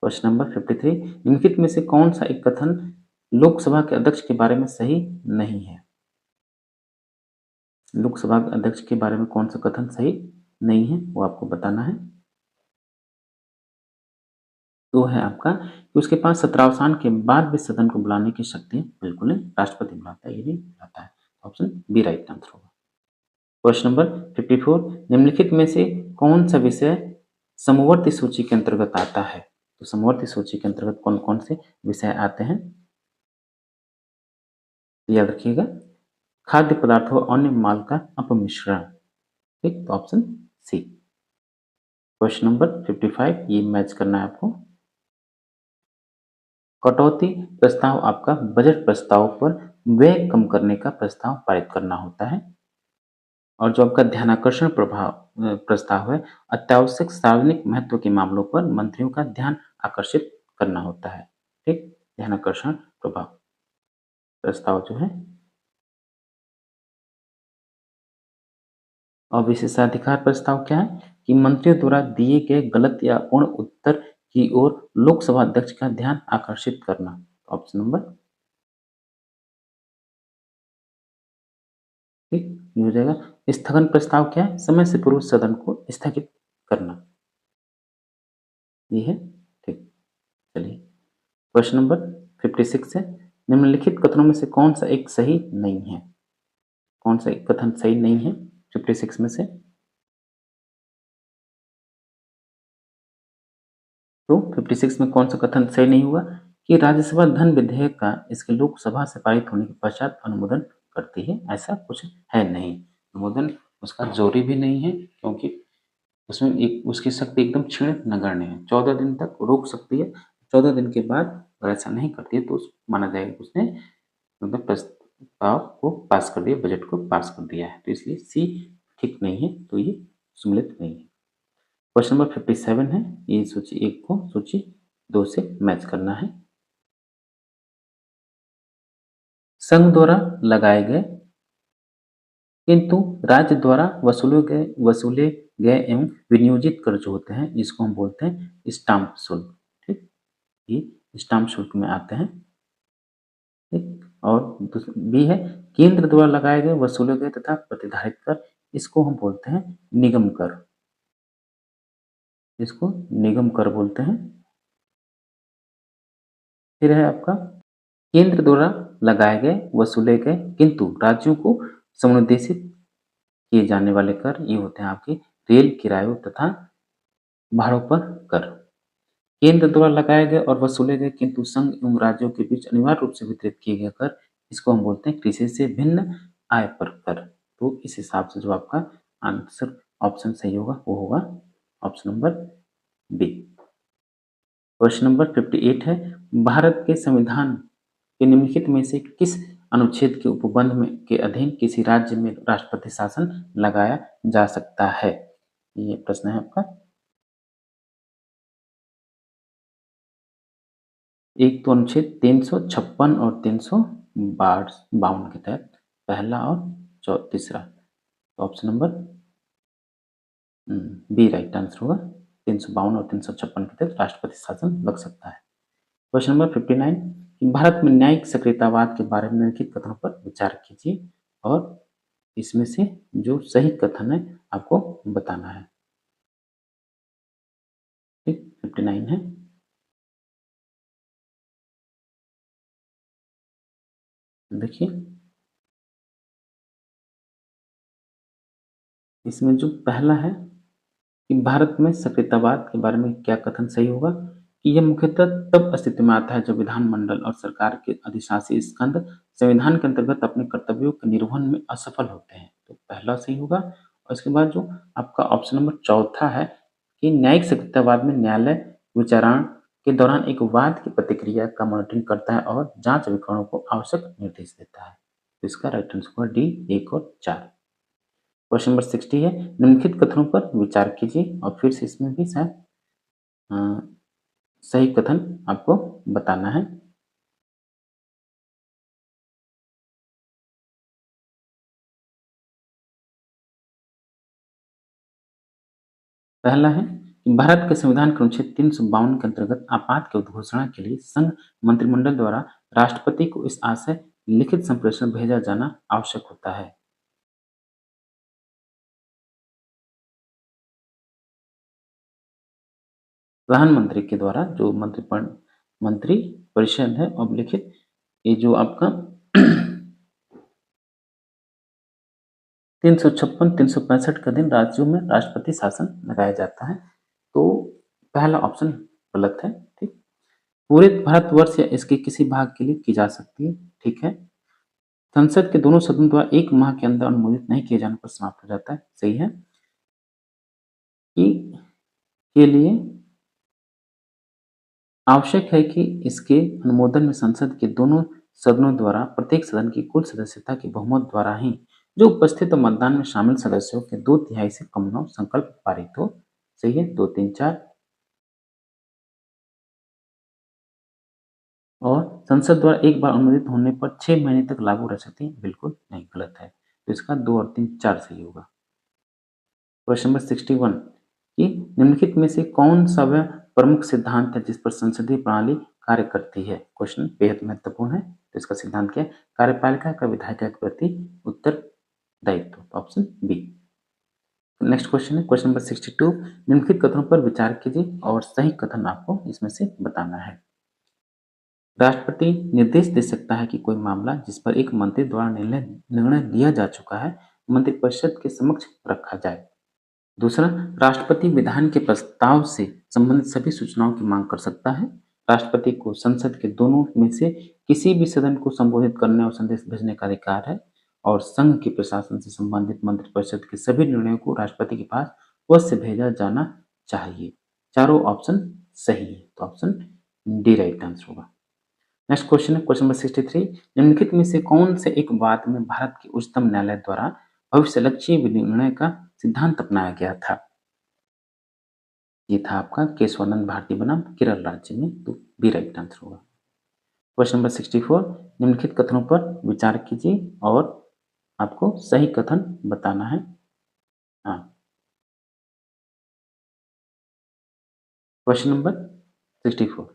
क्वेश्चन नंबर 53, निम्नलिखित में से कौन सा एक कथन लोकसभा के अध्यक्ष के बारे में सही नहीं है? लोकसभा के अध्यक्ष के बारे में कौन सा कथन सही नहीं है वो आपको बताना है। तो है आपका कि उसके पास सत्रावसान के बाद भी सदन को बुलाने की शक्ति बिल्कुल नहीं, राष्ट्रपति बुलाता है, ये नहीं बुलाता है। ऑप्शन बी राइट आंसर होगा। क्वेश्चन नंबर 54, निम्नलिखित में से कौन सा विषय समवर्ती सूची के अंतर्गत आता है? तो समवर्ती सूची के अंतर्गत कौन कौन से विषय आते हैं याद रखिएगा। खाद्य पदार्थों और अन्य माल का अपमिश्रण, ठीक, तो ऑप्शन सी। क्वेश्चन नंबर 55, ये मैच करना है आपको। कटौती प्रस्ताव आपका बजट प्रस्ताव पर व्यय कम करने का प्रस्ताव पारित करना होता है, और जो आपका ध्यानाकर्षण प्रस्ताव है, अत्यावश्यक सार्वजनिक महत्व के मामलों पर मंत्रियों का ध्यान आकर्षित करना होता है, ठीक, ध्यानाकर्षण प्रभाव प्रस्ताव जो है। और विशेषाधिकार प्रस्ताव क्या है कि मंत्रियों द्वारा दिए गए गलत या पूर्ण उत्तर की ओर लोकसभा अध्यक्ष का ध्यान आकर्षित करना, ऑप्शन नंबर, ठीक, ये हो जाएगा। स्थगन प्रस्ताव क्या है? समय से पूर्व सदन को स्थगित करना, ये है, ठीक। चलिए क्वेश्चन नंबर 56 है, निम्नलिखित कथनों में से कौन सा एक सही नहीं है? कौन सा एक कथन सही नहीं है 56 में से? तो 56 में कौन सा कथन सही नहीं हुआ कि राज्यसभा धन विधेयक का इसके लोकसभा से पारित होने के पश्चात अनुमोदन करती है? ऐसा कुछ है नहीं, अनुमोदन उसका जरूरी भी नहीं है, क्योंकि उसमें एक उसकी शक्ति एकदम क्षीण नगण्य है, 14 दिन तक रोक सकती है। 14 दिन के बाद अगर ऐसा नहीं करती है तो माना जाएगा कि उसने मतलब प्रस्ताव को पास कर दिया, बजट को पास कर दिया है, तो इसलिए सी ठीक नहीं है, तो ये सम्मिलित नहीं है। क्वेश्चन नंबर 57 है, ये सूची 1 को सूची 2 से मैच करना है। संघ द्वारा लगाए गए किंतु राज्य द्वारा वसूले गए एवं विनियोजित कर जो होते हैं, इसको हम बोलते हैं स्टाम्प शुल्क, ठीक, ये स्टाम्प शुल्क में आते हैं, ठीक। और बी है केंद्र द्वारा लगाए गए वसूले गए तथा प्रतिधारित कर, इसको हम बोलते हैं निगम कर, इसको निगम कर बोलते हैं। फिर है आपका केंद्र द्वारा लगाए गए वसूले गए किंतु राज्यों को समुद्देशित किए जाने वाले कर, ये होते हैं आपके रेल किरायों तथा भाड़ों पर कर। केंद्र द्वारा लगाए गए और वसूले गए किंतु संघ एवं राज्यों के बीच अनिवार्य रूप से वितरित किए गए कर, इसको हम बोलते हैं कृषि से भिन्न आय पर कर। तो इस हिसाब से जो आपका आंसर ऑप्शन सही होगा वो होगा option number B. Question number 58 है, भारत के संविधान के निम्नलिखित में से किस अनुच्छेद के उपबंध में के अधीन किसी राज्य में राष्ट्रपति शासन लगाया जा सकता है? ये प्रश्न है आपका। एक तो अनुच्छेद 356 और 352 के तहत, पहला और तीसरा, option number B right answer होगा। 352 और 356 के तहत राष्ट्रपति शासन लग सकता है। क्वेश्चन नंबर 59, भारत में न्यायिक सक्रियतावाद के बारे में निम्नलिखित कथनों पर विचार कीजिए और इसमें से जो सही कथन है आपको बताना है, ठीक, 59 है। देखिए इसमें जो पहला है कि भारत में सक्रियतावाद के बारे में क्या कथन सही होगा कि यह मुख्यतः तब अस्तित्व में आता है जब विधानमंडल और सरकार के अधिशासी स्कंद संविधान के अंतर्गत अपने कर्तव्यों के निर्वहन में असफल होते हैं, तो पहला सही होगा। और इसके बाद जो आपका ऑप्शन नंबर चौथा है कि न्यायिक सक्रियतावाद में न्यायालय विचारण के दौरान एक वाद की प्रतिक्रिया का मॉनिटरिंग करता है और जांच अभिकरणों को आवश्यक निर्देश देता है, तो इसका राइट आंसर होगा डी 1 और 4। क्वेश्चन नंबर 60 है, निम्नलिखित कथनों पर विचार कीजिए और फिर से इसमें भी शायद अ, सही कथन आपको बताना है। पहला है कि भारत के संविधान के अनुच्छेद 352 के अंतर्गत आपात की उद्घोषणा के लिए संघ मंत्रिमंडल द्वारा राष्ट्रपति को इस आशय लिखित संप्रेषण भेजा जाना आवश्यक होता है। प्रधानमंत्री के द्वारा जो मंत्री परिषद है अब लिखित, ये जो आपका 356 365 का दिन राज्यों में राष्ट्रपति शासन लगाया जाता है। तो पहला ऑप्शन गलत है। ठीक, पूरे भारतवर्ष या इसके किसी भाग के लिए की जा सकती है। ठीक है, संसद के दोनों सदनों द्वारा 1 माह के अंदर अनुमोदित नहीं किए जाने पर समाप्त हो जाता है। सही है कि के लिए आवश्यक है कि इसके अनुमोदन में संसद के दोनों सदनों द्वारा प्रत्येक सदन की कुल सदस्यता के बहुमत द्वारा ही जो उपस्थित और मतदान में शामिल सदस्यों के 2/3 से कम न संकल्प पारित हो। सही है, 2 3 4। और संसद द्वारा एक बार अनुमोदित होने पर 6 महीने तक लागू रह सकती है। बिल्कुल नहीं, गलत है। तो इसका 2 और 3 4 सही होगा। क्वेश्चन नंबर 61 कि निम्नलिखित में से कौन सा वह प्रमुख सिद्धांत है जिस पर संसदीय प्रणाली कार्य करती है। क्वेश्चन बेहद महत्वपूर्ण है। तो इसका सिद्धांत क्या है? कार्यपालिका का विधायिका के प्रति उत्तरदायित्व। Option B. नेक्स्ट क्वेश्चन है क्वेश्चन नंबर 62 निम्नलिखित कथनों पर विचार कीजिए और सही कथन आपको इसमें से बताना है। राष्ट्रपति निर्देश दे सकता है कि कोई मामला जिस पर एक मंत्री द्वारा निर्णय लिया जा चुका है मंत्रिपरिषद के समक्ष रखा जाए। दूसरा, राष्ट्रपति विधान के प्रस्ताव से संबंधित सभी सूचनाओं की मांग कर सकता है। राष्ट्रपति को संसद के दोनों में से किसी भी सदन को संबोधित करने और संदेश भेजने का अधिकार है और संघ के प्रशासन से संबंधित मंत्रिपरिषद के सभी निर्णयों को राष्ट्रपति के पास अवश्य भेजा जाना चाहिए। चारों ऑप्शन सही है, तो ऑप्शन डी राइट आंसर होगा। नेक्स्ट क्वेश्चन है क्वेश्चन नंबर 63 निम्नलिखित में से कौन से एक वाद में भारत के उच्चतम न्यायालय द्वारा भविष्य लक्ष्य विनिर्णय का सिद्धांत अपनाया गया था। ये था आपका केशवानंद भारती बनाम केरल राज्य में, तो बी राइट आंसर होगा। क्वेश्चन नंबर 64 निम्नलिखित कथनों पर विचार कीजिए और आपको सही कथन बताना है। हाँ, क्वेश्चन नंबर 64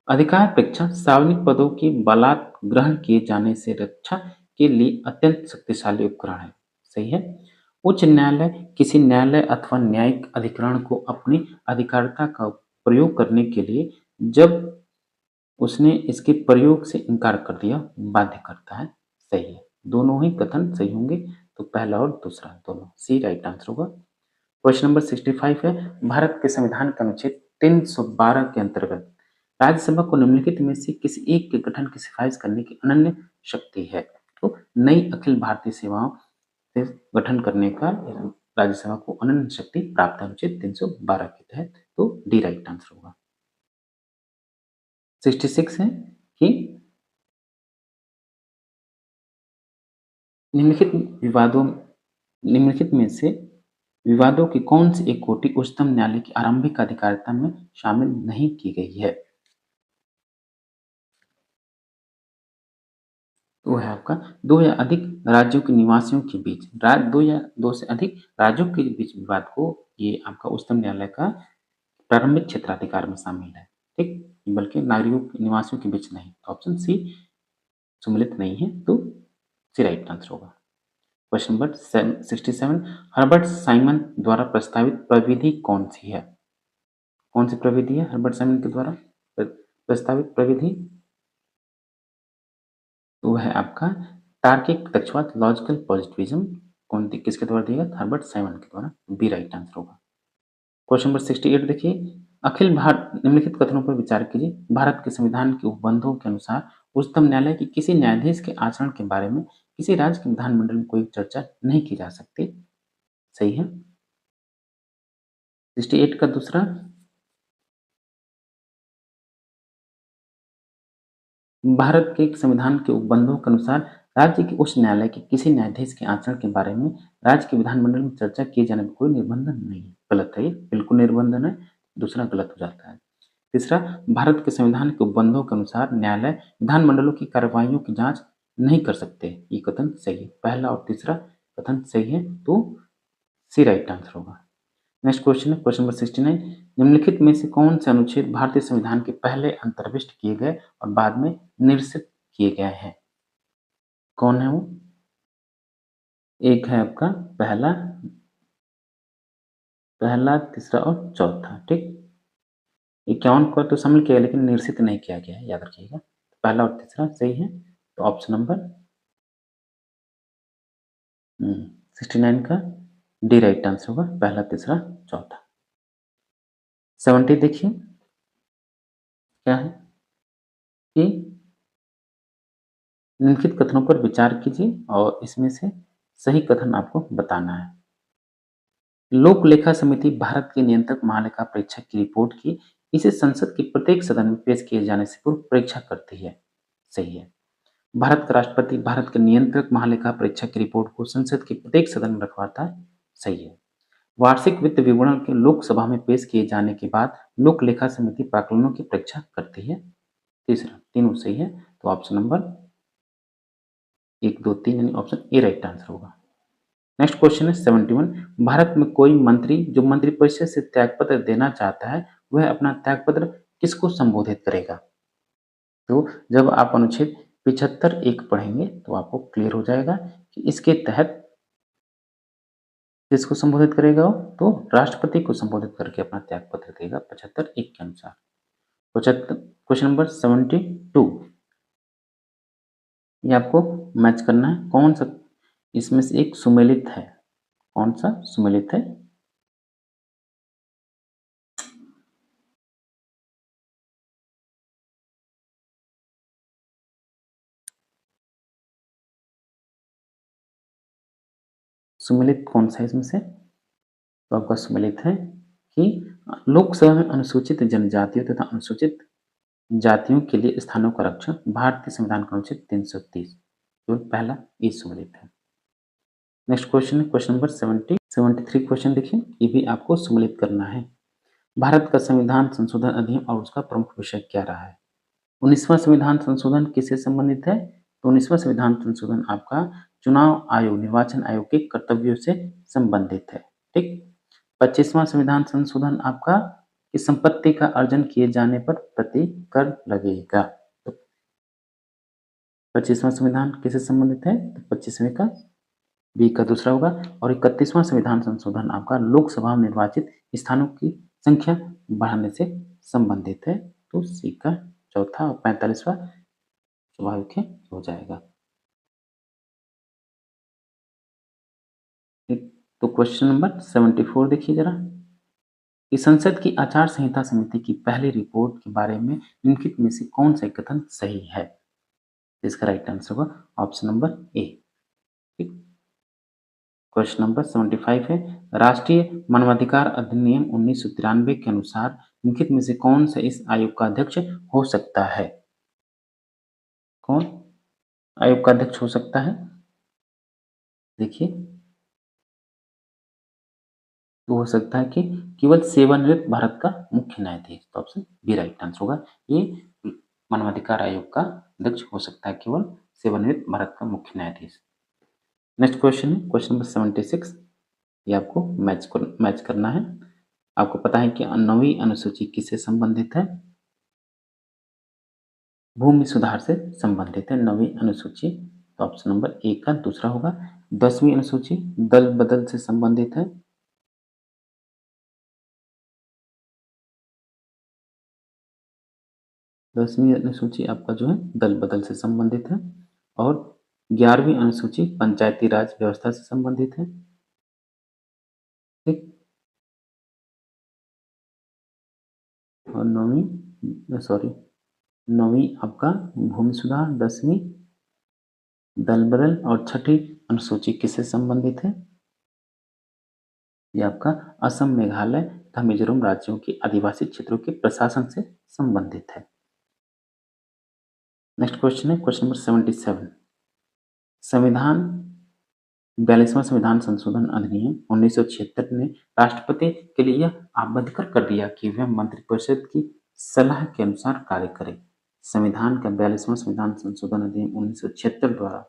अधिकार परीक्षा सार्वजनिक पदों की बलात् ग्रहण किए जाने से रक्षा के लिए अत्यंत शक्तिशाली उपकरण है। सही है, उच्च न्यायालय किसी न्यायालय अथवा न्यायिक अधिकरण को अपनी अधिकारिता का प्रयोग करने के लिए जब उसने इसके प्रयोग से इनकार कर दिया बाध्य करता है। सही है, दोनों ही कथन सही होंगे, तो पहला और दूसरा दोनों सी राइट आंसर होगा। क्वेश्चन नंबर 65 है भारत के संविधान के अनुच्छेद 312 के अंतर्गत राज्यसभा को निम्नलिखित में से किसी एक के गठन की सिफारिश करने की अनन्य शक्ति है। तो नई अखिल भारतीय सेवाओं से गठन करने का राज्यसभा को अनन्य शक्ति प्राप्त है अनुच्छेद 312 के तहत, तो डी राइट आंसर होगा। 66 है कि निम्नलिखित विवादों निम्नलिखित में से विवादों की कौन सी एक कोटि उच्चतम न्यायालय की आरंभिक अधिकारिता में शामिल नहीं की गई है। तो है आपका दो या अधिक राज्यों के निवासियों के बीच दो या दो से अधिक राज्यों के बीच विवाद को ये आपका उच्चतम न्यायालय का प्रारंभिक क्षेत्राधिकार में शामिल है। ठीक, बल्कि नागरिकों निवासियों के बीच नहीं। तो ऑप्शन सी सम्मिलित नहीं है, तो सी राइट आंसर होगा। क्वेश्चन नंबर 67 हर्बर्ट साइमन द्वारा प्रस्तावित प्रविधि कौन सी है। कौन सी प्रविधि है हर्बर्ट साइमन के द्वारा प्रस्तावित प्रविधि? तो है आपका तार्किक तर्कवाद लॉजिकल पॉजिटिविज्म। कौन किसके द्वारा दिया गया? हर्बर्ट साइमन के द्वारा, बी राइट आंसर होगा। क्वेश्चन नंबर 68 देखिए अखिल भारत निम्नलिखित कथनों पर विचार कीजिए भारत के संविधान के उपबंधों के अनुसार उच्चतम न्यायालय की किसी न्यायाधीश के आचरण के बारे में किसी राज्य के विधानमंडल में कोई चर्चा नहीं की जा सकती। सही है। 68 का दूसरा भारत के संविधान के उपबंधों के अनुसार राज्य के उच्च न्यायालय के किसी न्यायाधीश के आचरण के बारे में राज्य के विधानमंडल में चर्चा किए जाने में कोई निर्बंधन नहीं है। गलत है, ये बिल्कुल निर्बंधन है, दूसरा गलत हो जाता है। तीसरा भारत के संविधान के उपबंधों के अनुसार न्यायालय विधानमंडलों की कार्रवाइयों की जांच नहीं कर सकते। ये कथन सही है, पहला और तीसरा कथन सही है, तो सी राइट आंसर होगा। नेक्स्ट क्वेश्चन है क्वेश्चन नंबर 69 निम्नलिखित में से कौन से अनुच्छेद भारतीय संविधान के पहले अंतर्विष्ट किए गए और बाद में निरसित किए गए हैं। कौन है वो? एक है आपका पहला तीसरा और चौथा। ठीक, 51 को तो शामिल किया लेकिन निरसित नहीं किया गया है, याद रखिएगा। पहला और तीसरा सही है, तो ऑप्शन नंबर 69 का डी राइट आंसर होगा, पहला, तीसरा, चौथा। 70 देखिए क्या है कि निम्नलिखित कथनों पर विचार कीजिए और इसमें से सही कथन आपको बताना है। लोक लेखा समिति भारत के नियंत्रक महालेखा परीक्षक की रिपोर्ट की इसे संसद के प्रत्येक सदन में पेश किए जाने से पूर्व परीक्षा करती है। सही है। भारत का राष्ट्रपति भारत के नियंत्रक महालेखा परीक्षक की रिपोर्ट को संसद के प्रत्येक सदन में रखवाता है। सही है। वार्षिक वित्त विवरण के लोकसभा में पेश किए जाने के बाद लोक लेखा समिति प्राकलनों की परीक्षा करती है। तीसरा, तीनों सही है, तो ऑप्शन नंबर 1, 2, 3 यानी ऑप्शन ए राइट आंसर होगा। नेक्स्ट क्वेश्चन है 71। भारत में कोई मंत्री जो मंत्रिपरिषद से त्यागपत्र देना चाहता है वह अपना त्यागपत्र किसको संबोधित करेगा? तो जब आप अनुच्छेद 75(1) पढ़ेंगे तो आपको क्लियर हो जाएगा कि इसके तहत किसको संबोधित करेगा वो? तो राष्ट्रपति को संबोधित करके अपना त्यागपत्र देगा 75(1) के अनुसार। क्वेश्चन नंबर 72, ये आपको मैच करना है कौन सा इसमें से एक सुमेलित है। कौन सा सुमेलित है? सुमेलित कौन सा है इसमें से? तो आपका सुमेलित है कि लोकसभा में अनुसूचित जनजातियों तथा अनुसूचित जातियों के लिए स्थानों का आरक्षण भारतीय संविधान का अनुच्छेद 330, केवल पहला ए सुमेलित है। नेक्स्ट क्वेश्चन है क्वेश्चन नंबर 73 क्वेश्चन देखिए, ये भी आपको सुमेलित करना है। भारत का संविधान संशोधन अधिनियम और उसका प्रमुख विषय क्या रहा है? 19वां संविधान संशोधन किससे संबंधित है? तो 19वां संविधान संशोधन आपका चुनाव आयोग, निर्वाचन आयोग के कर्तव्यों से संबंधित है। ठीक। 25वां संविधान संशोधन आपका कि संपत्ति का अर्जन किए जाने पर प्रति कर लगेगा। तो 25वां संविधान किससे संबंधित है? तो 25वें का बी का दूसरा होगा। और 31वां संविधान संशोधन आपका लोकसभा में निर्वाचित स्थानों की संख्या बढ़ाने से संबंधित है, तो सी का चौथा। और 45वां स्वाभाविक है हो जाएगा। तो क्वेश्चन नंबर 74 देखिए जरा कि संसद की आचार संहिता समिति की पहली रिपोर्ट के बारे में निम्नलिखित में से कौन सा कथन सही है? इसका राइट आंसर होगा ऑप्शन नंबर ए। ठीक। क्वेश्चन नंबर 75 है राष्ट्रीय मानवाधिकार अधिनियम 1993 के अनुसार निम्नलिखित में से कौन सा इस आयोग का अध्यक्ष हो सकता है? कौन आयोग का अध्यक्ष हो सकता है? देखिए, तो हो सकता है कि केवल सेवानिवृत्त भारत का मुख्य न्यायाधीश, तो ऑप्शन बी राइट आंसर होगा। ये मानवाधिकार आयोग का अध्यक्ष हो सकता है केवल सेवानिवृत्त भारत का मुख्य न्यायाधीश। नेक्स्ट क्वेश्चन है क्वेश्चन नंबर 76, ये आपको मैच करना है। आपको पता है कि 9वीं अनुसूची किससे संबंधित है? भूमि सुधार से संबंधित है 9वीं अनुसूची, तो ऑप्शन नंबर ए का दूसरा होगा। 10वीं अनुसूची दल बदल से संबंधित है। 10वीं अनुसूची आपका जो है दल बदल से संबंधित है। और 11वीं अनुसूची पंचायती राज व्यवस्था से संबंधित है। ठीक। और 9वीं आपका भूमि सुधार, 10वीं दल बदल और 6ठी अनुसूची किससे संबंधित है? ये आपका असम, मेघालय तथा मिजोरम राज्यों के आदिवासी क्षेत्रों के प्रशासन से संबंधित है। नेक्स्ट क्वेश्चन है क्वेश्चन नंबर 77। संविधान 42वां संविधान संशोधन अधिनियम 1976 ने राष्ट्रपति के लिए यह आवश्यक कर दिया कि वह मंत्रिपरिषद की सलाह के अनुसार कार्य करे। संविधान का 42वां संविधान संशोधन अधिनियम 1976 द्वारा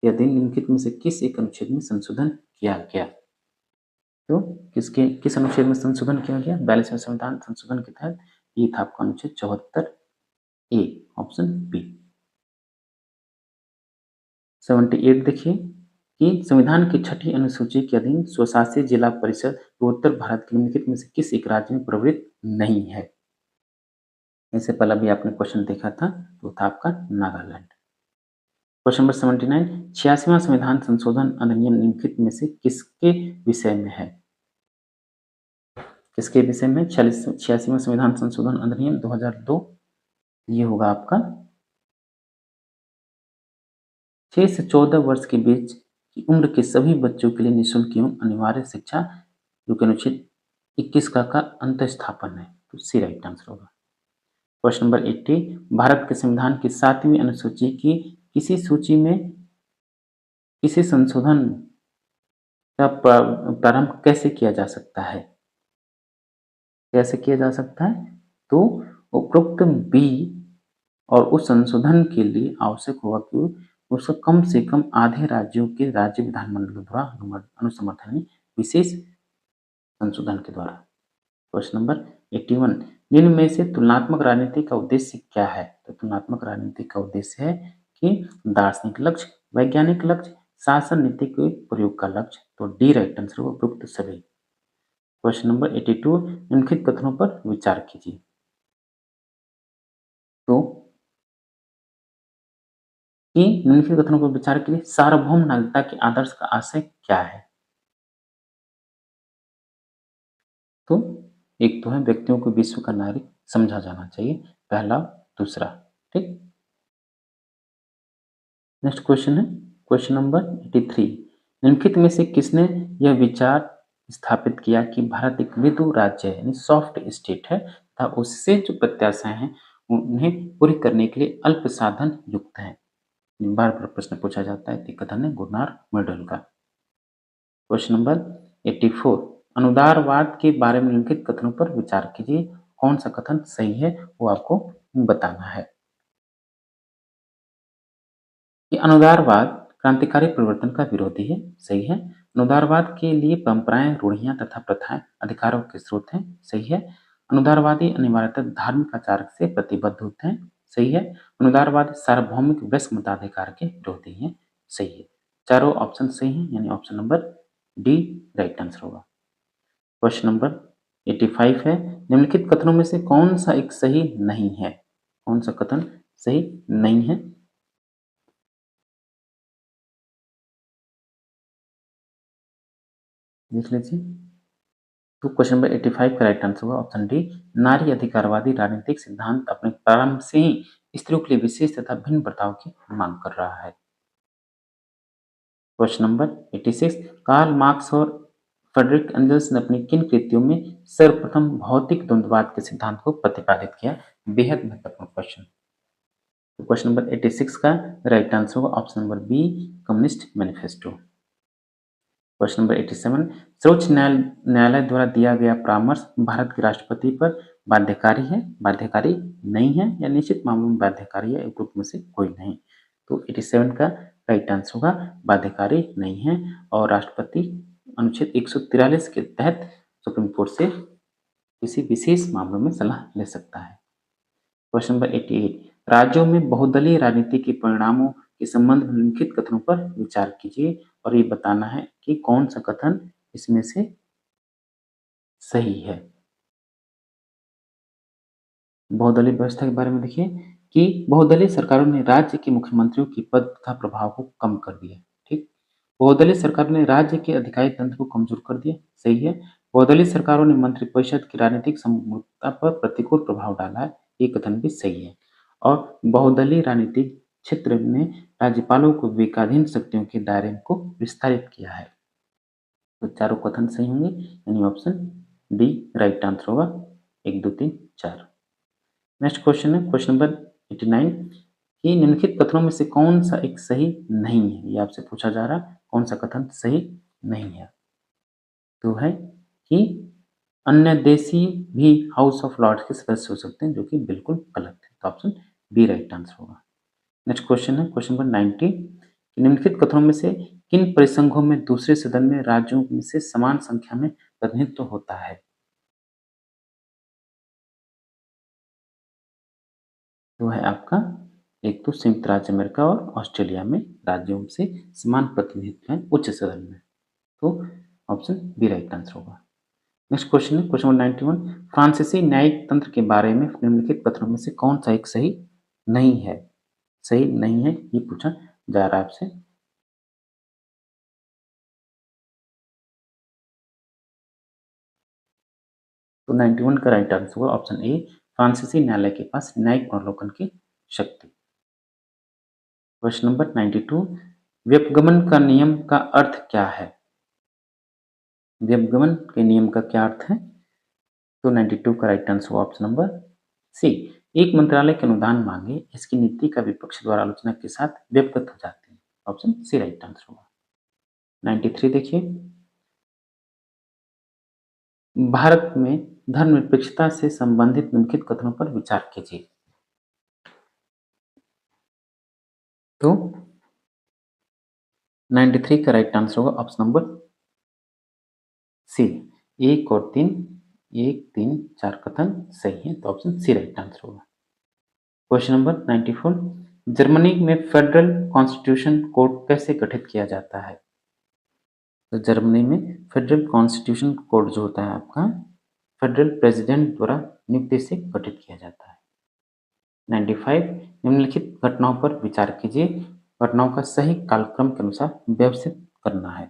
यह अधिनियम निम्नलिखित में से किस एक अनुच्छेद में संशोधन किया गया? तो किस अनुच्छेद में संशोधन किया गया 42वें संविधान संशोधन के तहत? ये था आपका अनुच्छेद 74 ए, ऑप्शन बी। 78 देखिए कि संविधान की 6ठी अनुसूची के अधीन स्वशासी जिला परिषद उत्तर भारत के निम्नलिखित में से किस एक राज्य में प्रवृत्त नहीं है? इससे पहले भी आपने क्वेश्चन देखा था, तो था आपका नागालैंड। क्वेश्चन नंबर 79, 86वां संविधान संशोधन अधिनियम निम्नलिखित में से किसके विषय में है? किसके विषय में? 86वां संविधान संशोधन अधिनियम 2002, ये होगा आपका 6 से 14 वर्ष के बीच की उम्र के सभी बच्चों के लिए निःशुल्क एवं अनिवार्य शिक्षा, जो कि अनुच्छेद 21 का अंत स्थापन है, तो सी राइट आंसर होगा। क्वेश्चन नंबर 80, भारत के संविधान की 7वीं अनुसूची की किसी सूची में किसी संशोधन का प्रारंभ कैसे किया जा सकता है? कैसे किया जा सकता है? तो उपरोक्त बी और उस संशोधन के लिए आवश्यक होगा कि उसका कम से कम आधे राज्यों के राज्य विधानमंडलों द्वारा अनुसमर्थन यानी विशेष संशोधन के द्वारा। क्वेश्चन नंबर 81, निम्न में से तुलनात्मक राजनीति का उद्देश्य क्या है? तो तुलनात्मक राजनीति का उद्देश्य है कि दार्शनिक लक्ष्य, वैज्ञानिक लक्ष्य, शासन नीति के प्रयोग का लक्ष्य, तो डी राइट आंसर होगा उपयुक्त सभी। क्वेश्चन नंबर 82, निम्नलिखित कथनों पर विचार कीजिए। तो कि निम्नलिखित कथनों पर विचार के लिए सार्वभौम नागरिकता के आदर्श का आशय क्या है? तो एक तो है व्यक्तियों को विश्व का नागरिक समझा जाना चाहिए, पहला, दूसरा, ठीक। नेक्स्ट क्वेश्चन है क्वेश्चन नंबर 83, निम्नलिखित में से किसने यह विचार स्थापित किया कि भारत एक मृदु राज्य है यानी सॉफ्ट स्टेट है तथा उससे जो प्रत्याशाएं हैं उन्हें पूरी करने के लिए अल्प साधन युक्त है? बार बार प्रश्न पूछा जाता है, कथन है गुरनार मेडल का। क्वेश्चन नंबर 84, अनुदारवाद के बारे में निम्नलिखित कथनों पर विचार कीजिए, कौन सा कथन सही है वो आपको बताना है। कि अनुदारवाद क्रांतिकारी परिवर्तन का विरोधी है, सही है। अनुदारवाद के लिए परंपराएं, रूढ़ियां तथा प्रथाएं अधिकारों के स्रोत हैं, सही है। अनुदारवादी अनिवार्यतः धार्मिक आचार से प्रतिबद्ध होते हैं, सही है। अनुदारवाद सार्वभौमिक वैश्विक मताधिकार के विरोधी हैं, सही है। चारों ऑप्शन सही हैं, यानी option number D right answer होगा। क्वेश्चन नंबर 85 है, निम्नलिखित कथनों में से कौन सा एक सही नहीं है? कौन सा कथन सही नहीं है? देख लीजिए। तो क्वेश्चन नंबर 85 का राइट आंसर होगा ऑप्शन डी, नारी अधिकारवादी राजनीतिक सिद्धांत अपने प्रारंभ से ही स्त्रियों के लिए विशेष तथा भिन्न बर्ताव की मांग कर रहा है। क्वेश्चन नंबर 86, कार्ल मार्क्स और फ्रेडरिक एंजल्स ने अपनी किन कृतियों में सर्वप्रथम भौतिक द्वंद्ववाद के सिद्धांत को प्रतिपादित किया? बेहद महत्वपूर्ण क्वेश्चन। तो क्वेश्चन नंबर 86 का राइट आंसर होगा option number B, communist manifesto. Question number 87, सर्वोच्च न्यायालय द्वारा दिया गया परामर्श भारत के राष्ट्रपति पर बाध्यकारी है, बाध्यकारी नहीं है, या निश्चित मामलों में बाध्यकारी है, उपरोक्त में से कोई नहीं? तो 87 का राइट आंसर होगा बाध्यकारी नहीं है और राष्ट्रपति अनुच्छेद 143 के तहत सुप्रीम कोर्ट से किसी विशेष मामलों में सलाह ले सकता है। क्वेश्चन नंबर 88, राज्यों में बहुदलीय राजनीति के परिणामों के संबंध में निम्नलिखित कथनों पर विचार कीजिए और ये बताना है कि कौन सा कथन इसमें से सही है। बहुदलीय व्यवस्था के बारे में देखिए कि बहुदलीय सरकारों ने राज्य के मुख्यमंत्रियों की पद तथा प्रभाव को कम कर दिया, ठीक। बहुदलीय सरकारों ने राज्य के अधिकारी तंत्र को कमजोर कर दिया, सही है। बहुदलीय सरकारों ने मंत्रिपरिषद की राजनीतिक समरूपता पर प्रतिकूल प्रभाव डाला है, ये कथन भी सही है। और बहुदलीय राजनीतिक क्षेत्र में राज्यपालों को विवेकाधीन शक्तियों के दायरे को विस्तारित किया है। तो चारों कथन सही होंगे, यानी ऑप्शन डी राइट आंसर होगा, 1 2 3 4। नेक्स्ट क्वेश्चन है क्वेश्चन नंबर 89, कि निम्नलिखित कथनों में से कौन सा एक सही नहीं है? ये आपसे पूछा जा रहा है कौन सा कथन सही नहीं है। तो है कि अन्य देशी भी हाउस ऑफ लॉर्ड्स के सदस्य हो सकते हैं, जो कि बिल्कुल गलत है, तो ऑप्शन बी राइट आंसर होगा। नेक्स्ट क्वेश्चन है क्वेश्चन नंबर 90, कि निम्नलिखित कथनों में से किन परिसंघों में दूसरे सदन में राज्यों में से समान संख्या में प्रतिनिधित्व होता है? तो है आपका एक तो संयुक्त राज्य अमेरिका और ऑस्ट्रेलिया में राज्यों से समान प्रतिनिधित्व है उच्च सदन में, तो ऑप्शन बी राइट आंसर होगा। नेक्स्ट क्वेश्चन है क्वेश्चन नंबर 91, फ्रांसीसी न्यायिक तंत्र के बारे में निम्नलिखित कथनों में से कौन सा एक सही नहीं है? सही नहीं है ये पूछा जा रहा है आपसे। तो 91 का राइट आंसर होगा ऑप्शन ए, फ्रांसीसी न्यायालय के पास न्यायिक पुनर्लोकन की शक्ति। क्वेश्चन नंबर 92, व्यपगमन का नियम का अर्थ क्या है? व्यपगमन के नियम का क्या अर्थ है? तो 92 का राइट आंसर होगा ऑप्शन नंबर सी, एक मंत्रालय के अनुदान मांगे इसकी नीति का विपक्ष द्वारा आलोचना के साथ व्यपगत हो जाती है। ऑप्शन सी राइट आंसर होगा। 93 देखिए, भारत में धर्मनिरपेक्षता से संबंधित निम्नलिखित कथनों पर विचार कीजिए। तो 93 का राइट आंसर होगा ऑप्शन नंबर सी, 1 और 3, 1, 3, 4 कथन सही है, तो ऑप्शन सी राइट आंसर होगा। क्वेश्चन नंबर 94, जर्मनी में फेडरल कॉन्स्टिट्यूशन कोड कैसे गठित किया जाता है? तो जर्मनी में फेडरल कॉन्स्टिट्यूशन कोड जो होता है आपका फेडरल प्रेसिडेंट द्वारा नियुक्ति से गठित किया जाता है। 95, निम्नलिखित घटनाओं पर विचार कीजिए, घटनाओं का सही कालक्रम के अनुसार व्यवस्थित करना है।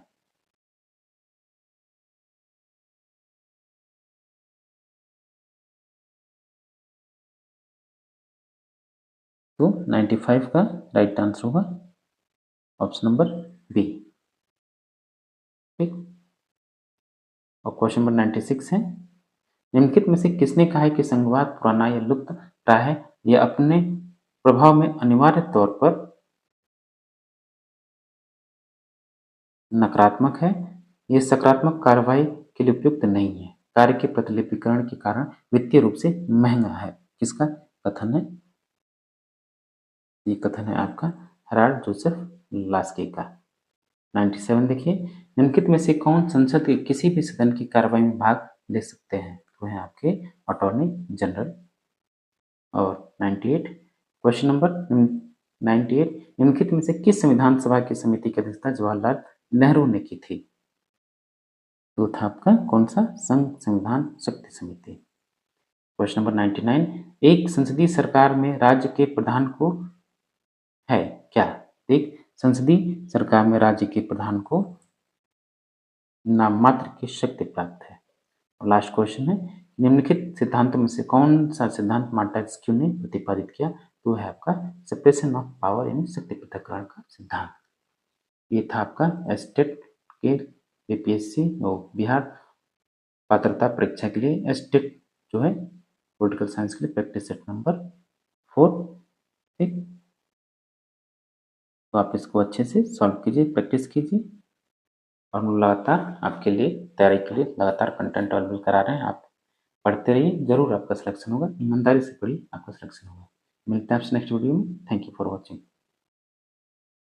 तो 95 का राइट आंसर होगा ऑप्शन नंबर बी। ठीक, और क्वेश्चन नंबर 96 है, निम्नलिखित में से किसने कहा है कि संघवाद पुराना या लुप्त प्राय है, यह अपने प्रभाव में अनिवार्य तौर पर नकारात्मक है, यह सकारात्मक कार्रवाई के लिए उपयुक्त नहीं है, कार्य के प्रतिलिपिकरण के कारण वित्तीय रूप से महंगा है। किसका कथन है? ये कथन है आपका हेराल्ड जोसेफ लास्की का। 97 देखिए, निम्नलिखित में से कौन संसद के किसी भी सदन की कार्रवाई में भाग ले सकते हैं? तो है आपके अटॉर्नी जनरल। और 98, क्वेश्चन नंबर 98, निम्नलिखित में से किस संविधान सभा की समिति की अध्यक्षता जवाहरलाल नेहरू ने की थी? तो था आपका कौन सा? संघ संविधान शक्ति समिति। क्वेश्चन नंबर 99, एक संसदीय सरकार में राज्य के प्रधान को है क्या? एक संसदीय सरकार में राज्य के प्रधान को नाम मात्र की शक्ति प्राप्त है। और लास्ट क्वेश्चन है, निम्नलिखित सिद्धांतों में से कौन सा सिद्धांत मॉन्टेस्क्यू ने प्रतिपादित किया? तो है आपका सेपरेशन ऑफ पावर यानी शक्ति पृथक्करण का सिद्धांत। ये था आपका एस्टेट के यूपीएससी और बिहार पात्रता परीक्षा के लिए एस्टेट जो है पॉलिटिकल साइंस के लिए प्रैक्टिस सेट नंबर 4। ठीक, तो आप इसको अच्छे से सॉल्व कीजिए, प्रैक्टिस कीजिए, और हम लगातार आपके लिए तैयारी के लिए लगातार कंटेंट अवेलेबल करा रहे हैं। आप पढ़ते रहिए, जरूर आपका सिलेक्शन होगा, ईमानदारी से पढ़िए, आपका सिलेक्शन होगा। मिलते हैं आपसे नेक्स्ट वीडियो में। Thank you for watching.